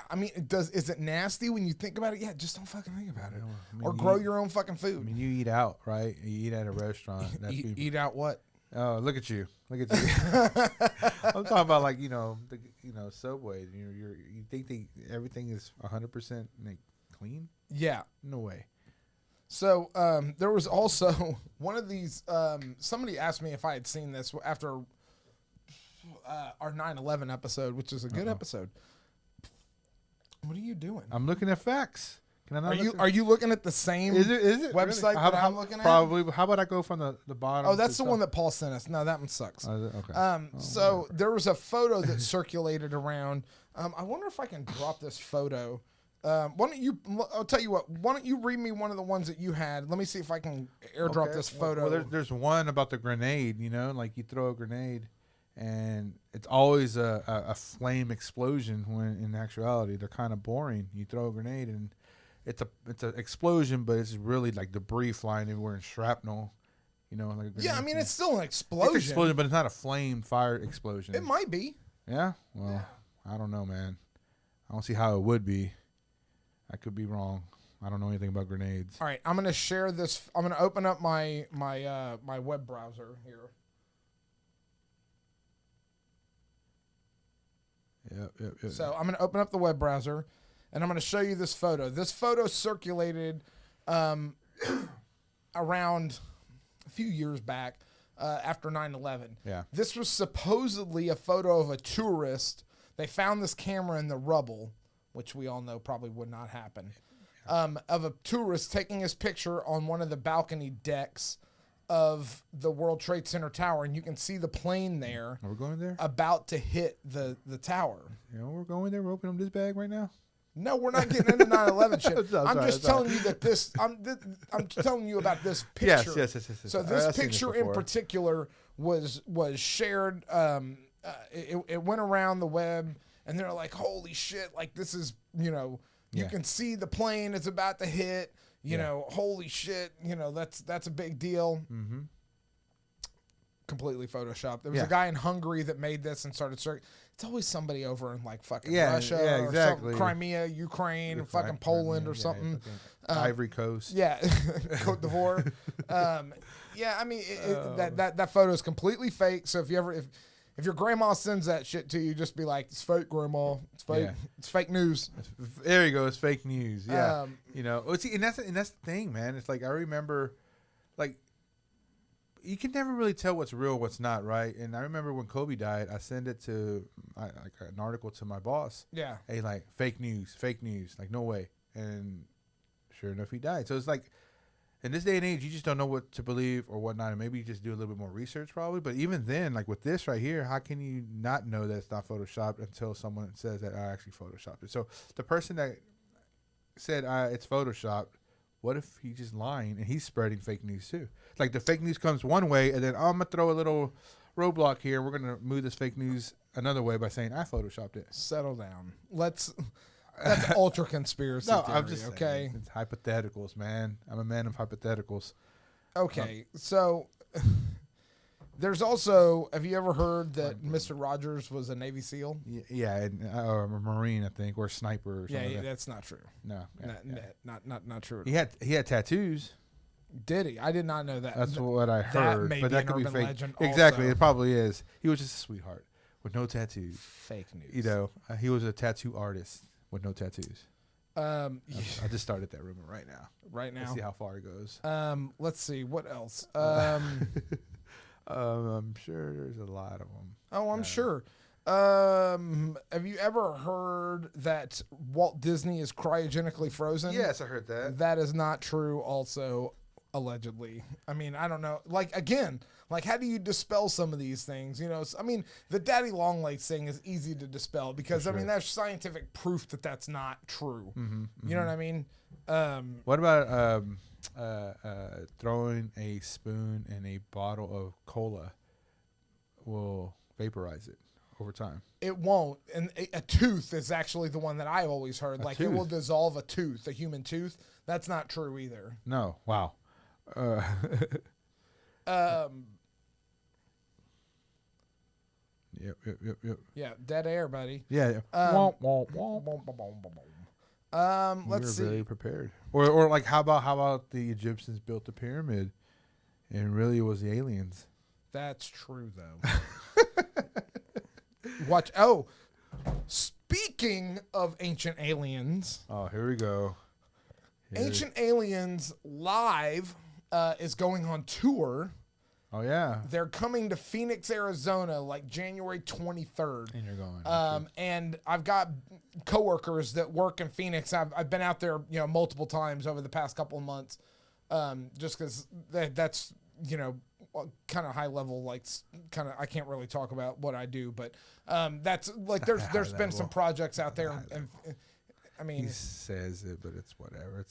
I mean, is it nasty when you think about it? Yeah, just don't fucking think about it, or grow your own fucking food. I mean, you eat out, right? You eat at a restaurant. Eat out what? Oh, look at you! I'm talking about like Subway. You think everything is 100% clean? Yeah, no way. So there was also one of these. Somebody asked me if I had seen this after our 9/11 episode, which is a good episode. What are you doing? I'm looking at facts. Can I not? Are you looking at the same Is it website really? that I'm looking at? Probably. How about I go from the bottom? Oh, that's the one that Paul sent us. No, that one sucks. Okay. So there was a photo that circulated around. I wonder if I can drop this photo. Why don't you? I'll tell you what. Why don't you read me one of the ones that you had? Let me see if I can airdrop this photo. Well, there's one about the grenade. You know, like you throw a grenade, and it's always a flame explosion. When in actuality, they're kind of boring. You throw a grenade and it's an explosion, but it's really like debris flying everywhere and shrapnel. You know, like yeah. I mean, it's still an explosion. It's an explosion, but it's not a flame fire explosion. It might be. Yeah. Well, I don't know, man. I don't see how it would be. I could be wrong. I don't know anything about grenades. All right, I'm gonna share this. I'm gonna open up my web browser here. Yep. So I'm gonna open up the web browser, and I'm gonna show you this photo. This photo circulated around a few years back after 9/11. Yeah. This was supposedly a photo of a tourist. They found this camera in the rubble, which we all know probably would not happen, of a tourist taking his picture on one of the balcony decks of the World Trade Center tower, and you can see the plane there. Are we going there? About to hit the tower. You know, we're going there. We're opening up this bag right now. No, we're not getting into 9/11 shit. I'm just telling you that this. I'm telling you about this picture. Yes. So this picture in particular was shared. It went around the web. And they're like, holy shit, like this is, you can see the plane is about to hit, you know, holy shit, that's a big deal. Mm-hmm. Completely photoshopped. There was a guy in Hungary that made this and started searching. It's always somebody over in like fucking Russia or something, Crimea, Ukraine, fucking Poland or something. Ivory Coast. Yeah, Cote d'Ivoire. I mean, that photo is completely fake. So if your grandma sends that shit to you, just be like, it's fake, grandma. It's fake. Yeah. It's fake news. There you go. It's fake news. Yeah. See, and that's the thing, man. It's like, I remember, like, you can never really tell what's real, what's not, right? And I remember when Kobe died, I sent it to, like, an article to my boss. Yeah. Hey, like, fake news. Like, no way. And sure enough, he died. So it's like, in this day and age, you just don't know what to believe or whatnot, and maybe you just do a little bit more research probably. But even then, like with this right here, how can you not know that it's not photoshopped until someone says that I actually photoshopped it? So the person that said it's photoshopped, what if he's just lying and he's spreading fake news too? Like the fake news comes one way, and then I'm going to throw a little roadblock here. We're going to move this fake news another way by saying I photoshopped it. Settle down. That's ultra conspiracy theory, I'm just okay? Saying, it's hypotheticals, man. I'm a man of hypotheticals. Okay, so there's also, have you ever heard that Mr. Rogers was a Navy SEAL? Yeah, and, a Marine, I think, or a sniper or something. Yeah, that's not true. No. Not true. He had tattoos. Did he? I did not know that. That's what I heard. That but that could be fake. Legend exactly, also. It probably is. He was just a sweetheart with no tattoos. Fake news. He was a tattoo artist with no tattoos. I just started that rumor right now. Let's see how far it goes. Let's see what else. I'm sure there's a lot of them. Oh, I'm sure. Have you ever heard that Walt Disney is cryogenically frozen? Yes, I heard that. That is not true. Also, allegedly. I mean, I don't know. Like again. Like, how do you dispel some of these things? I mean, the daddy long legs thing is easy to dispel because, I mean, there's scientific proof that that's not true. Mm-hmm, you know what I mean? What about throwing a spoon in a bottle of cola will vaporize it over time? It won't. And a tooth is actually the one that I've always heard. Like, it will dissolve a tooth, a human tooth. That's not true either. No. Wow. Yep. Yeah, dead air, buddy. Yeah. Let's see. We're very prepared. Or like, how about the Egyptians built the pyramid, and really it was the aliens? That's true, though. Watch. Oh, speaking of ancient aliens. Oh, here we go. Ancient Aliens Live is going on tour Oh yeah. They're coming to Phoenix, Arizona, like January 23rd. And you're going. And I've got coworkers that work in Phoenix. I've been out there, multiple times over the past couple of months, just because that's, kind of high level, like kind of, I can't really talk about what I do, but that's like there's been some projects out there, and I mean, he says it, but it's whatever.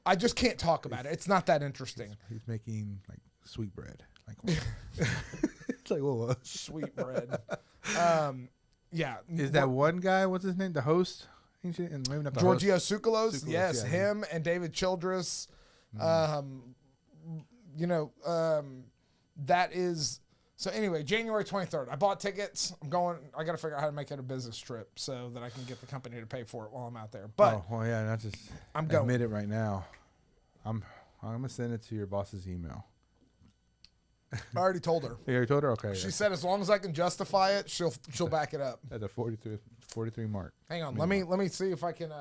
I just can't talk about it. It's not that interesting. He's making like sweet bread. Like, it's like, whoa. Sweet bread. Yeah. Is that one guy? What's his name? The host? And maybe not the Giorgio host. Tsoukalos. Yes, him and David Childress. That is. So anyway, January 23rd. I bought tickets. I'm going. I got to figure out how to make it a business trip so that I can get the company to pay for it while I'm out there. But not just. I'm going. Admit it right now. I'm gonna send it to your boss's email. I already told her. You already told her? Okay. She said as long as I can justify it, she'll back it up. At the 43 mark. Hang on. Let me see if I can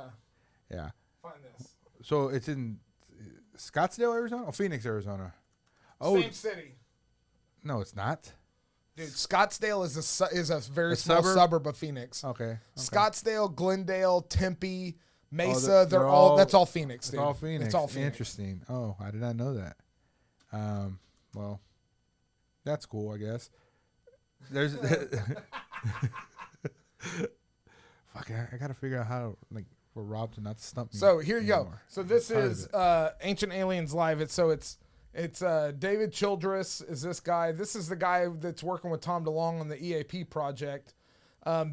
find this. So it's in Scottsdale, Arizona? Oh, Phoenix, Arizona. Same city. No, it's not. Dude, Scottsdale is a very small suburb of Phoenix. Okay. Scottsdale, Glendale, Tempe, Mesa, they're all that's all Phoenix, dude. It's all Phoenix. It's all Phoenix. Interesting. Oh, I did not know that. Well, that's cool, I guess. There's fuck, I gotta figure out how to for Rob to not stump me. So here you anymore. go. So this is Ancient Aliens Live. It's David Childress is this guy. This is the guy that's working with Tom DeLonge on the EAP project.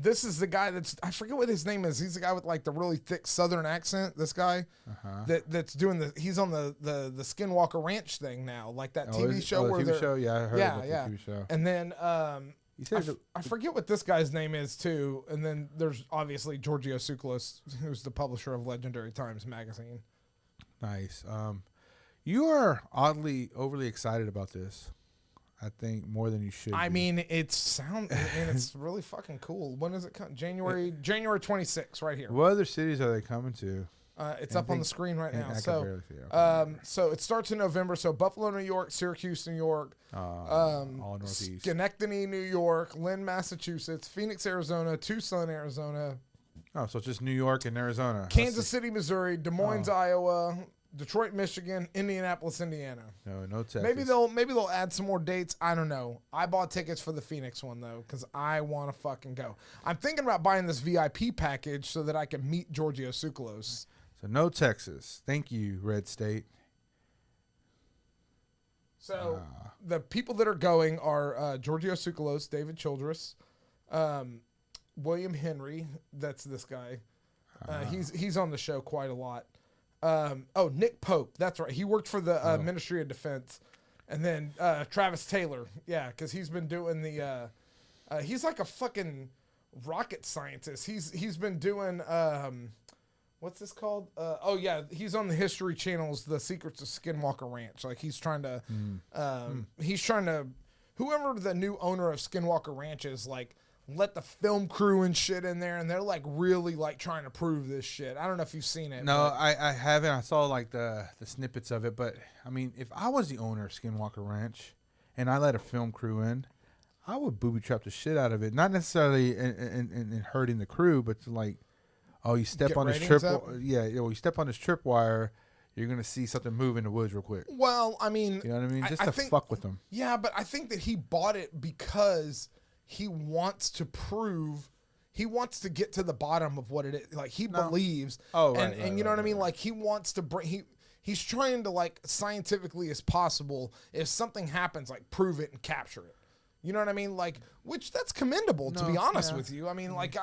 This is the guy I forget what his name is. He's the guy with like the really thick Southern accent. This guy that's doing he's on the Skinwalker Ranch thing now, like that TV show where TV show? Yeah, I heard about the TV show. And then I forget what this guy's name is too. And then there's obviously Giorgio Tsoukalos, who's the publisher of Legendary Times magazine. Nice. You are overly excited about this. I think more than you should. I mean, it's really fucking cool. When is it come? January 26th, right here. What other cities are they coming to? It's up on the screen right now. I So, can barely see it. Okay. So it starts in November. So Buffalo, New York, Syracuse, New York, all Northeast, Schenectady, New York, Lynn, Massachusetts, Phoenix, Arizona, Tucson, Arizona. Oh, so it's just New York and Arizona. Kansas City, Missouri, Des Moines, Iowa, Detroit, Michigan, Indianapolis, Indiana. No Texas. Maybe they'll add some more dates. I don't know. I bought tickets for the Phoenix one though because I want to fucking go. I'm thinking about buying this VIP package so that I can meet Giorgio Tsoukalos. So no Texas. Thank you, Red State. So the people that are going are Giorgio Tsoukalos, David Childress, William Henry. That's this guy. He's on the show quite a lot. Nick Pope. That's right. He worked for the Ministry of Defense. And then Travis Taylor. Yeah, because he's been doing the he's like a fucking rocket scientist. He's been doing what's this called? He's on the History Channel's The Secrets of Skinwalker Ranch. Like he's trying to whoever the new owner of Skinwalker Ranch is, like, let the film crew and shit in there, and they're like really like trying to prove this shit. I don't know if you've seen it. No, I haven't. I saw like the snippets of it, but I mean, if I was the owner of Skinwalker Ranch and I let a film crew in, I would booby trap the shit out of it. Not necessarily in hurting the crew, but to like, you step on this trip, you step on this tripwire, you're gonna see something move in the woods real quick. Well, I mean, you know what I mean, just to fuck with them. Yeah, but I think that he bought it because he wants to prove, he wants to get to the bottom of what it is. Like he believes, and you know what I mean. Like he wants to bring, he's trying to, like, scientifically as possible, if something happens, like prove it and capture it. You know what I mean? Like, which that's commendable, to be honest with you. I mean, like,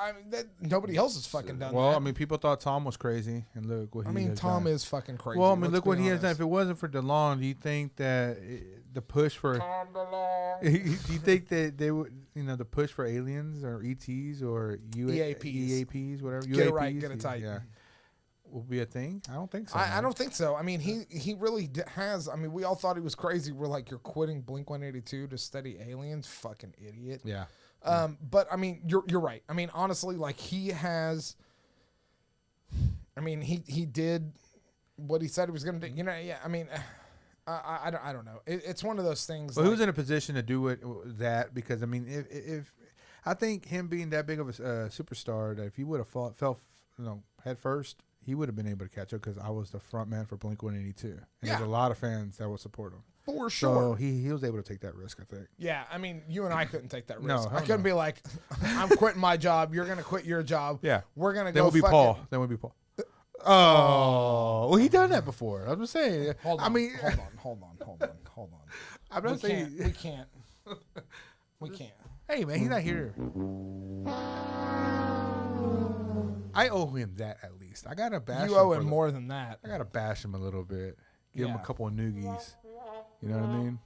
nobody else has fucking done that. Well, I mean, people thought Tom was crazy, and look what he has done. Tom is fucking crazy. Well, I mean, look what he has done. If it wasn't for DeLonge, do you think that the push for Tom DeLonge? Do you think that they would, the push for aliens or ETs or EAPs, whatever? Get it right, get it tight. Yeah. Will be a thing? I don't think so. I don't think so. I mean, he really has. I mean, we all thought he was crazy. We're like, you're quitting Blink-182 to study aliens? Fucking idiot. Yeah. But I mean, you're right. I mean, honestly, like he has. I mean, he did what he said he was going to do. You know, yeah. I mean, I don't know. It's one of those things. Well, who's in a position to do that? Because I mean, if I think him being that big of a superstar, that if he would have fell head first, he would have been able to catch up. Because I was the front man for Blink-182, and there's a lot of fans that would support him. For sure. So he was able to take that risk, I think. Yeah, I mean, you and I couldn't take that risk. No, I couldn't be like, I'm quitting my job. You're gonna quit your job. Yeah, we're gonna then go. We'll be Paul. Then we'll be Paul. Oh, well, he done that before. I'm just saying. Hold on. I mean, hold on. I'm not saying we can't. We can't. Hey, man, he's not here. I owe him that at least. I gotta bash. You owe him more than that. I gotta bash him a little bit. Give him a couple of noogies. You know what I mean?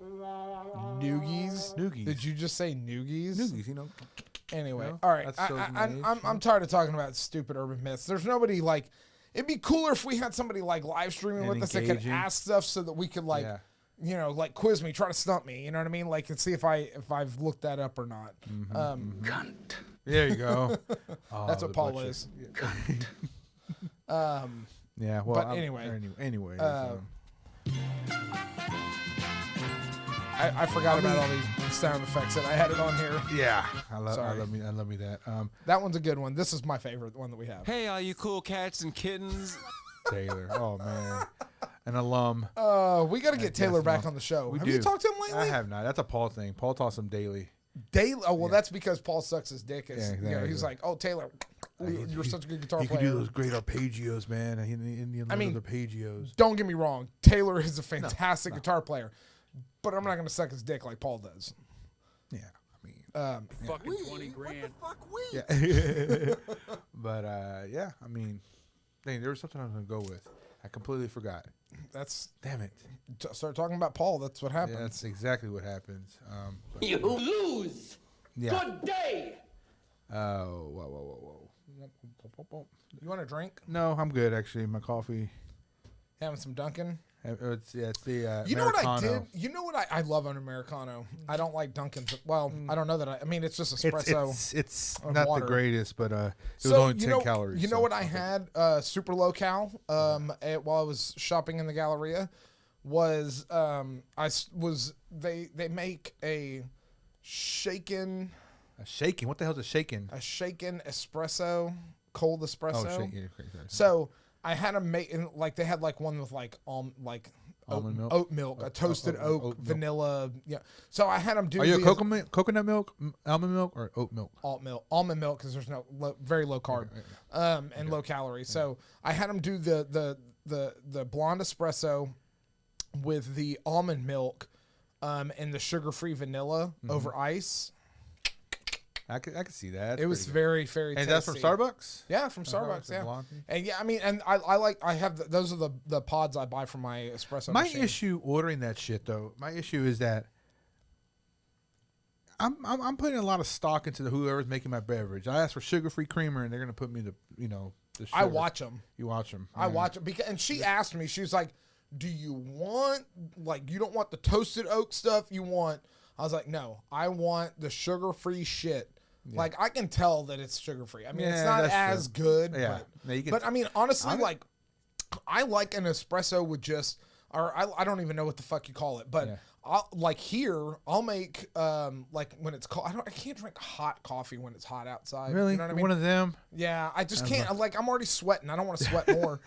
Noogies. Noogies. Did you just say noogies? Noogies. You know. Anyway, You know, all right. that shows my age, I'm tired of talking about stupid urban myths. There's nobody like. It'd be cooler if we had somebody like live streaming And with us that could engaging. ask stuff so that we could like, like quiz me, try to stump me. You know what I mean? Like, and see if I've looked that up or not. Cunt. There you go. That's Oh, what Paul butcher. is. Yeah. Well. But anyway. Anyway. I forgot about all these sound effects and I had it on here. yeah. I love me that. That one's a good one. This is my favorite one that we have. Hey, all you cool cats and kittens. Taylor. Oh man. An alum. We got to get Taylor back on the show. Have you talked to him lately? I have not. That's a Paul thing. Paul talks him daily. Daily? Oh, well, that's because Paul sucks his dick. Exactly. He's like, oh, Taylor, you're such a good guitar He player. can do those great arpeggios, man. I mean, arpeggios. Don't get me wrong. Taylor is a fantastic guitar player, but I'm not going to suck his dick like Paul does. Yeah, I mean, Fucking 20 grand. yeah. But yeah, I mean, dang, there was something I was gonna go with. I completely forgot. Damn it. Start talking about Paul. That's what happens. Yeah, that's exactly what happens. You lose. Yeah. Good day. Oh, whoa. You want a drink? No, I'm good actually. My coffee. Having some Dunkin'? It's the. You know what I Americano. did? You know what I love an Americano. I don't like Dunkin's. Well, I don't know that. I mean, it's just espresso. It's and not water. the greatest, but it was So, only 10 calories. You know so what I had super low cal while I was shopping in the Galleria was they make a shaken A shaken. What the hell's a shaken? espresso, cold espresso. Oh, shaken. Okay, sorry. So I had them make like they had like one with like Almond milk? oat milk, a toasted oat milk. vanilla. Yeah. So I had them do. Are you a these- coconut milk, almond milk, or oat milk? almond milk because there's no very low carb and low calorie. So I had them do the blonde espresso with the almond milk and the sugar-free vanilla over ice. I could see that. It was very And tasty. that's from Starbucks? Yeah, from Starbucks. the Yeah, blonde? and yeah, I mean, and I have those are the pods I buy from my espresso. My machine. issue ordering that shit though. My issue is that I'm putting a lot of stock into whoever's making my beverage. I ask for sugar-free creamer, and they're gonna put me the sugar. I watch them. You watch them. I watch it because, and she asked me, she was like, "Do you want you don't want the toasted oat stuff? You want?" I was like, "No, I want the sugar-free shit." Yeah. Like I can tell that it's sugar-free. I mean, it's not as good, Yeah. No, you can but I mean, honestly, I like an espresso with just, or I don't even know what the fuck you call it, but I'll make like when it's cold. I can't drink hot coffee when it's hot outside. Really? You know what I mean? One of them? Yeah, I just can't. I'm already sweating. I don't want to sweat more.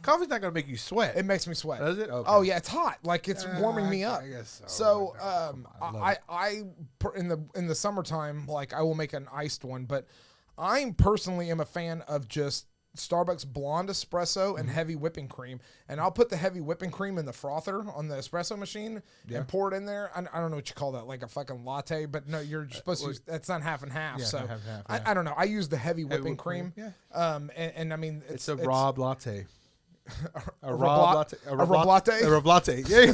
Coffee's not gonna make you sweat. It makes me sweat. Does it? Okay. Oh yeah, it's hot. Like it's warming me up. I guess so. So Oh my God. I in the summertime, like I will make an iced one, but I personally am a fan of just Starbucks blonde espresso and heavy whipping cream, and I'll put the heavy whipping cream in the frother on the espresso machine and pour it in there. I don't know what you call that, like a fucking latte, but no, you're supposed to use, that's not half and half. Yeah, so not half and half, I don't know. I use the heavy whipping whipped cream. cream, And I mean It's a Rob latte. A Rob Rob latte? latte. A Rob latte? A Rob latte. Yeah.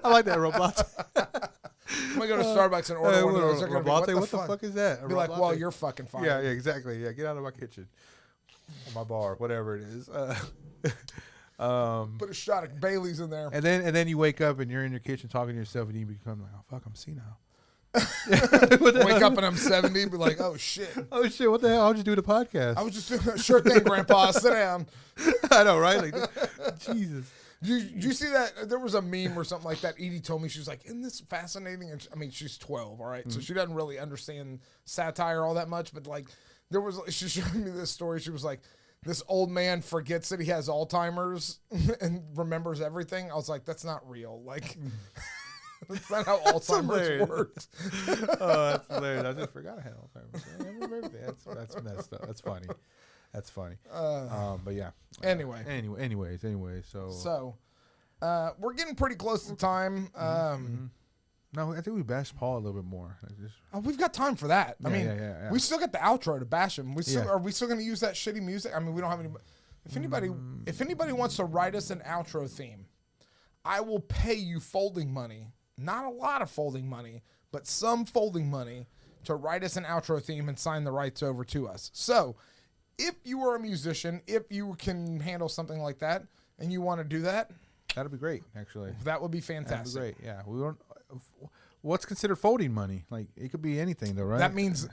I like that Rob latte. I'm gonna go to Starbucks and order one of those. They're gonna be, Rob latte. what What the fuck is that? A Be Rob like, well, latte? you're fucking fine. Yeah, exactly. Yeah, get out of my kitchen. Or my bar, whatever it is. Put a shot of Bailey's in there. And then you wake up and you're in your kitchen talking to yourself and you become like, oh fuck, I'm senile. Wake up and I'm 70 and be like, oh shit. Oh shit, what the hell? I'll just do the podcast. I was just doing a sure thing, Grandpa. Sit down. I know, right? Like, Jesus. You see that there was a meme or something like that. Edie told me, she was like, "Isn't this fascinating?" And I mean, she's 12, all right, so she doesn't really understand satire all that much. But like, she showed me this story. She was like, this old man forgets that he has Alzheimer's and remembers everything. I was like, that's not real. Like, that's not how Alzheimer's works. Oh, that's hilarious. I just forgot I had Alzheimer's. I remember everything. That's messed up. That's funny. That's funny. But yeah. Anyway. So we're getting pretty close to time. no, I think we bashed Paul a little bit more. We've got time for that. I mean, yeah. we still got the outro to bash him. Are we still going to use that shitty music? I mean, we don't have any. If anybody wants to write us an outro theme, I will pay you folding money. Not a lot of folding money, but some folding money to write us an outro theme and sign the rights over to us. So, if you are a musician, if you can handle something like that, and you want to do that, that'd be great. Actually, that would be fantastic. That'd be great. Yeah, we don't. What's considered folding money? Like, it could be anything, though, right? That means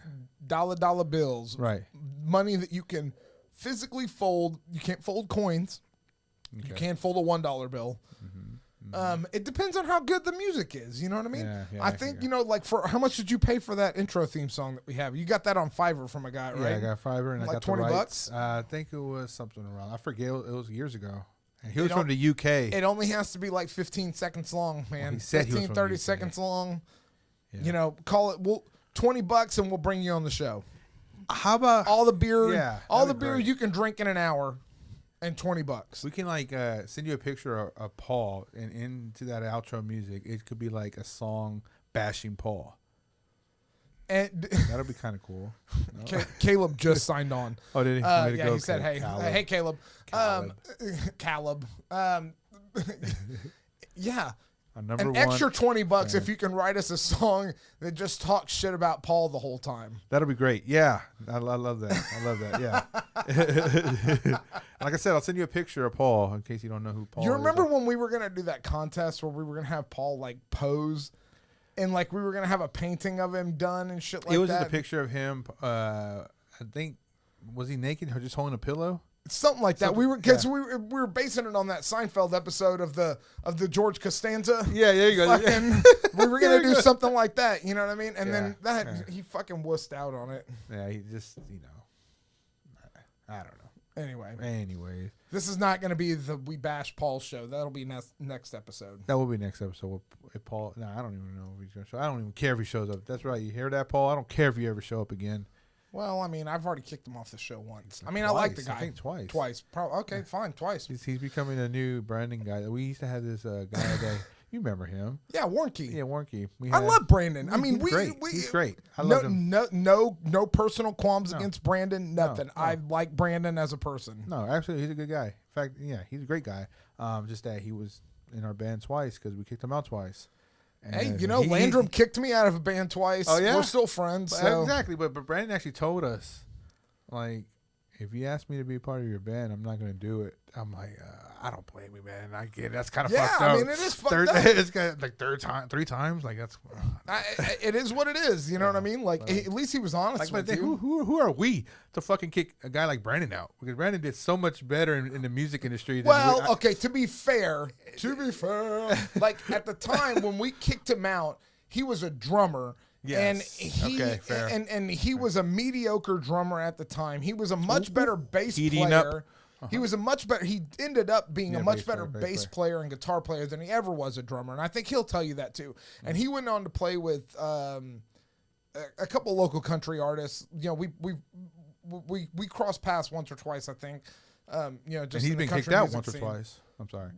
dollar bills, right? Money that you can physically fold. You can't fold coins. Okay. You can't fold a $1 bill. It depends on how good the music is. You know what I mean? Yeah, I think, like, for how much did you pay for that intro theme song that we have? You got that on Fiverr from a guy, right? Yeah, I got Fiverr, and like I got $20 the rights. I think it was something around. I forget. It was years ago. He was from the UK. It only has to be like 15 seconds long, man. Well, he said 15, 30 seconds long. Yeah. Call it $20 and we'll bring you on the show. How about all the beer? Yeah, all the beer you can drink in an hour, and $20. We can send you a picture of Paul, and into that outro music, it could be like a song bashing Paul. And that'll be kind of cool. No? Caleb just signed on. Oh, did he? Yeah, he said, "Hey, Caleb." Caleb. Yeah. An extra $20 if you can write us a song that just talks shit about Paul the whole time. That'll be great. Yeah, I love that. I love that. Yeah. Like I said, I'll send you a picture of Paul in case you don't know who Paul is. You remember when we were gonna do that contest where we were gonna have Paul like pose, and like we were gonna have a painting of him done and shit like that? It was just a picture of him. I think, was he naked or just holding a pillow? Something like that. We were basing it on that Seinfeld episode of the George Costanza. Yeah, there you go. We were gonna do something like that. You know what I mean? And then he fucking wussed out on it. Yeah, he just I don't know. Anyway, this is not gonna be the We Bash Paul show. That'll be next episode. That will be next episode. If Paul, I don't even know if he's gonna show. I don't even care if he shows up. That's right. You hear that, Paul? I don't care if you ever show up again. Well, I mean, I've already kicked him off the show once. I mean, I like the guy. I think twice. Okay, fine, twice. He's becoming a new branding guy. We used to have this guy that you remember him? Yeah, Warnke. Yeah, Warnke. I love Brandon. I mean, he's great. I love him. No personal qualms against Brandon. Nothing. No. I like Brandon as a person. No, absolutely, he's a good guy. In fact, yeah, he's a great guy. Just that he was in our band twice because we kicked him out twice. And hey, Landrum kicked me out of a band twice. Oh yeah, we're still friends. So. Exactly, but Brandon actually told us. Like, if you ask me to be a part of your band, I'm not going to do it. I'm like, I don't blame you, man. I get it. That's kind of fucked up. Yeah, I mean, it is fucked up. It's got like three times. Like, that's. It is what it is. You know what I mean? Like, at least he was honest with you. Who are we to fucking kick a guy like Brandon out? Because Brandon did so much better in the music industry. Okay, to be fair, like at the time when we kicked him out, he was a drummer. Yes. And he was a mediocre drummer at the time. He was a much better bass player. He was he ended up being a much better bass player and guitar player than he ever was a drummer. And I think he'll tell you that too. And he went on to play with a couple local country artists. You know, we crossed paths once or twice, I think. You know, just and he's been kicked out once or twice. I'm sorry.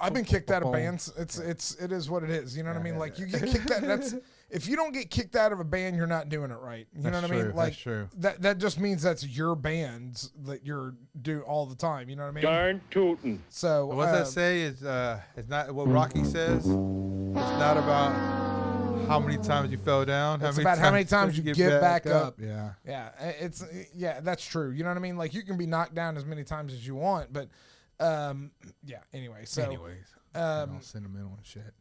I've been kicked out of bands. It is what it is. You know what I mean? Like you get kicked out. If you don't get kicked out of a band, you're not doing it right. You know what I mean? Like that's true. That just means that's your bands that you're doing all the time. You know what I mean? Darn tootin'. So what does that say? It's not what Rocky says. It's not about how many times you fell down. It's about how many times you get back up. Yeah. That's true. You know what I mean? Like you can be knocked down as many times as you want, but anyway. So anyways, all sentimental and shit.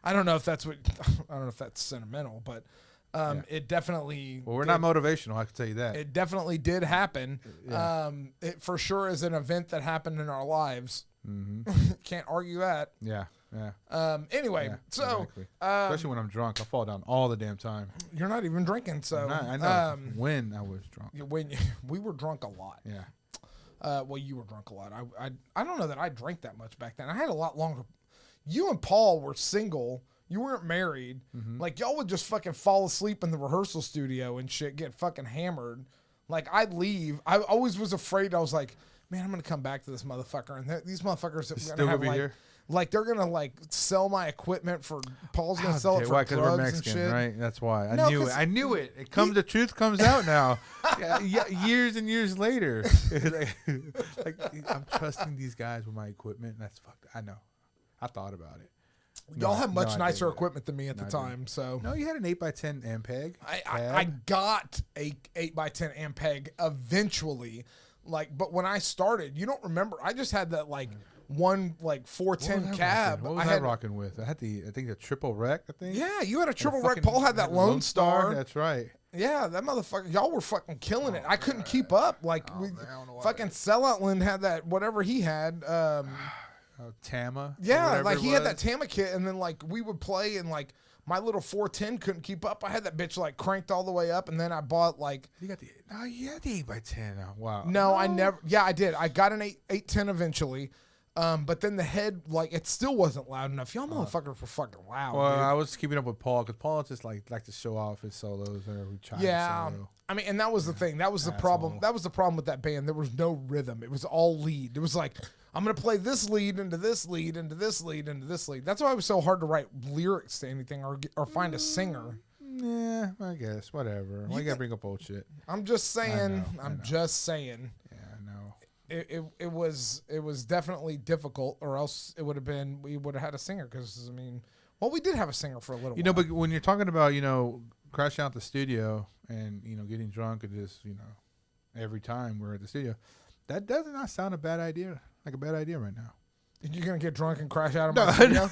I don't know if that's sentimental, but it definitely. Well, we're not motivational. I can tell you that. It definitely did happen. Yeah. It for sure is an event that happened in our lives. Can't argue that. Yeah. Anyway, Yeah, so exactly. Especially when I'm drunk, I fall down all the damn time. you're not even drinking, so I know when I was drunk. when we were drunk a lot. Yeah. Well, you were drunk a lot. I don't know that I drank that much back then. I had a lot longer. You and Paul were single. You weren't married. Like, y'all would just fucking fall asleep in the rehearsal studio and shit, get fucking hammered. Like, I'd leave. I always was afraid. I was like, man, I'm going to come back to this motherfucker. And these motherfuckers are Still going to have, gonna be here? like, they're going to, like, sell my equipment for, Paul's going to sell it for Why? Because drugs we're and Mexican, shit. right? That's why. No, I knew 'cause it. I knew it. It comes. The truth comes out now. Years and years later. like, I'm trusting these guys with my equipment. And that's fucked. I know. I thought about it. Y'all have much I nicer didn't. equipment than me at the I time, so. No, you had an 8x10 Ampeg. I got a 8x10 Ampeg eventually, like, but when I started, you don't remember. I just had that like one like 410 cab. What was I rocking with? I think the triple rec. I think. Yeah, you had a triple fucking- wreck. Paul had that Lone Star. That's right. Yeah, that motherfucker. Y'all were fucking killing it. I couldn't keep up. Like fucking Sellout Lynn had that whatever he had. Tama. Yeah, like he had that Tama kit, and then like we would play, and like my little 410 couldn't keep up. I had that bitch like cranked all the way up, and then I bought like. You got the 8x10. Wow. No, I never. Yeah, I did. I got an 810 eventually, but then the head like it still wasn't loud enough. Y'all motherfuckers were fucking loud. Well, dude. I was keeping up with Paul because Paul just like to show off his solos whenever we tried. Yeah, solo. I mean, and that was the thing. That was the problem. That was the problem with that band. There was no rhythm. It was all lead. It was like, I'm going to play this lead into this lead into this lead into this lead. That's why it was so hard to write lyrics to anything or find a singer. Yeah, I guess whatever. Why you gotta bring up old shit? I'm just saying. I know. Just saying. Yeah, I know. It was definitely difficult, or else it would have been we would have had a singer because I mean, well, we did have a singer for a little. You know, but when you're talking about crashing out the studio and getting drunk and just every time we're at the studio, that does not sound a bad idea. Like a bad idea right now. You're gonna get drunk and crash out of my studio?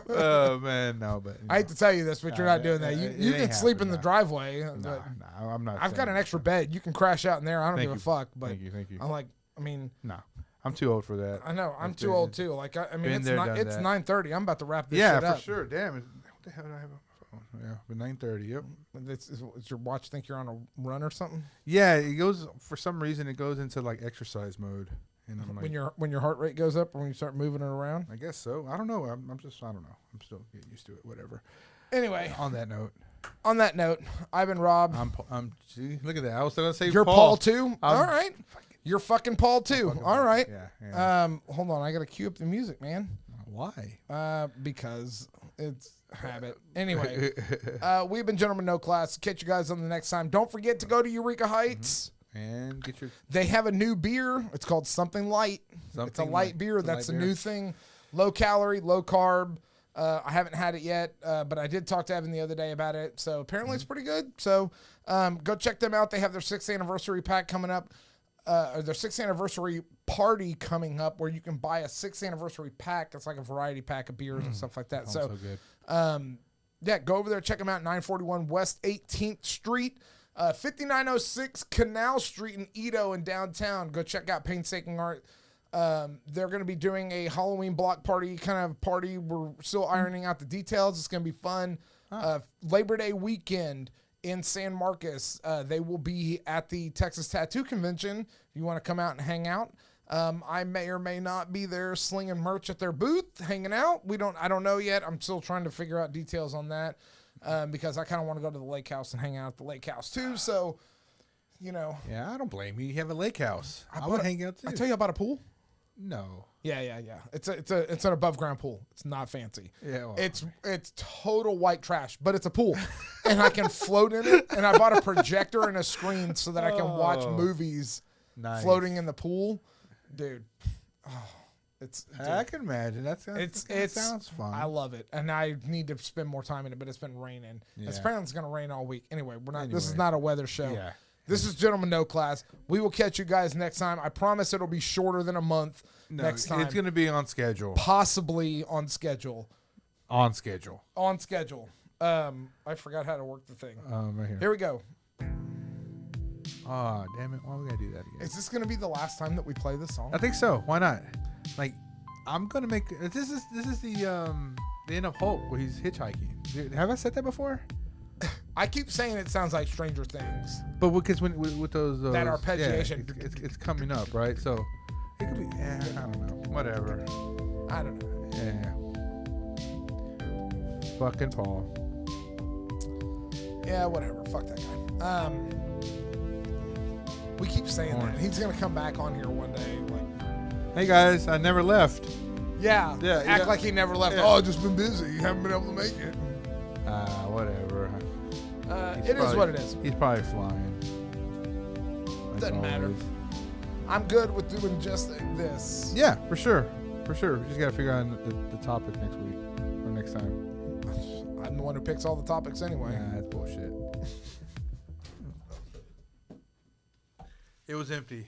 Oh man, no. But I hate to tell you this, but you're not doing that. You can sleep in the driveway. No, I'm not. I've got an extra bed. You can crash out in there. I don't give a fuck. But Thank you. I'm like, I mean, no, I'm too old for that. I know I'm too old too. Like I mean, it's 9:30. I'm about to wrap this shit shit up. For sure. Damn. What the hell did I have on my phone? Yeah, but 9:30. Yep. Does your watch think you're on a run or something? Yeah, it goes for some reason. It goes into like exercise mode. And I'm like, when your heart rate goes up or when you start moving it around? I guess so. I don't know. I don't know. I'm still getting used to it. Whatever. Anyway, on that note, I've been Rob. Gee, look at that. I was going to say you're Paul too. All right, you're fucking Paul too. All right. Yeah. Hold on. I got to cue up the music, man. Why? Because it's habit. Anyway, we've been Gentlemen No Class. Catch you guys on the next time. Don't forget to go to Eureka Heights. And get your. They have a new beer. It's called Something Light. It's a light beer. That's a new thing. Low calorie, low carb. I haven't had it yet, but I did talk to Evan the other day about it. So apparently it's pretty good. So go check them out. They have their 6th anniversary pack coming up. Or their 6th anniversary party coming up where you can buy a 6th anniversary pack. It's like a variety pack of beers and stuff like that. So good. Yeah, go over there. Check them out. 941 West 18th Street. 5906 Canal Street in Edo in downtown. Go check out Painstaking Art. They're going to be doing a Halloween block party kind of party. We're still ironing out the details. It's going to be fun. Labor Day weekend in San Marcos. They will be at the Texas Tattoo Convention. If you want to come out and hang out. I may or may not be there slinging merch at their booth, hanging out. I don't know yet. I'm still trying to figure out details on that. Because I kind of want to go to the lake house and hang out at the lake house too. So, Yeah, I don't blame you. You have a lake house. I would hang out too. I tell you about a pool. No. Yeah. It's an above ground pool. It's not fancy. Yeah. Well, it's total white trash, but it's a pool, and I can float in it. And I bought a projector and a screen so that I can watch movies floating in the pool, dude. I can imagine. That sounds fun. I love it, and I need to spend more time in it. But it's been raining. Yeah. Apparently, it's going to rain all week. Anyway, This is not a weather show. Yeah. This is Gentlemen No Class. We will catch you guys next time. I promise it'll be shorter than a month next time. It's going to be on schedule. Possibly on schedule. On schedule. On schedule. I forgot how to work the thing. Right here. Here we go. Oh, damn it. Why we gotta do that again? Is this going to be the last time that we play this song? I think so. Why not? Like, I'm gonna make this is the end of Hulk where he's hitchhiking. Have I said that before? I keep saying it sounds like Stranger Things. But because with those that arpeggiation, yeah, it's coming up, right? So it could be. I don't know. Whatever. I don't know. Yeah. Fucking Paul. Yeah, whatever. Fuck that guy. We keep saying that. He's gonna come back on here one day. Like, hey guys, I never left. Yeah. Yeah. Act like he never left. Yeah. Oh, I've just been busy. Haven't been able to make it. Whatever. It is what it is. He's probably flying. Doesn't matter. I'm good with doing just this. Yeah, for sure. For sure. We just gotta figure out the topic next week or next time. I'm the one who picks all the topics anyway. Nah, that's bullshit. It was empty.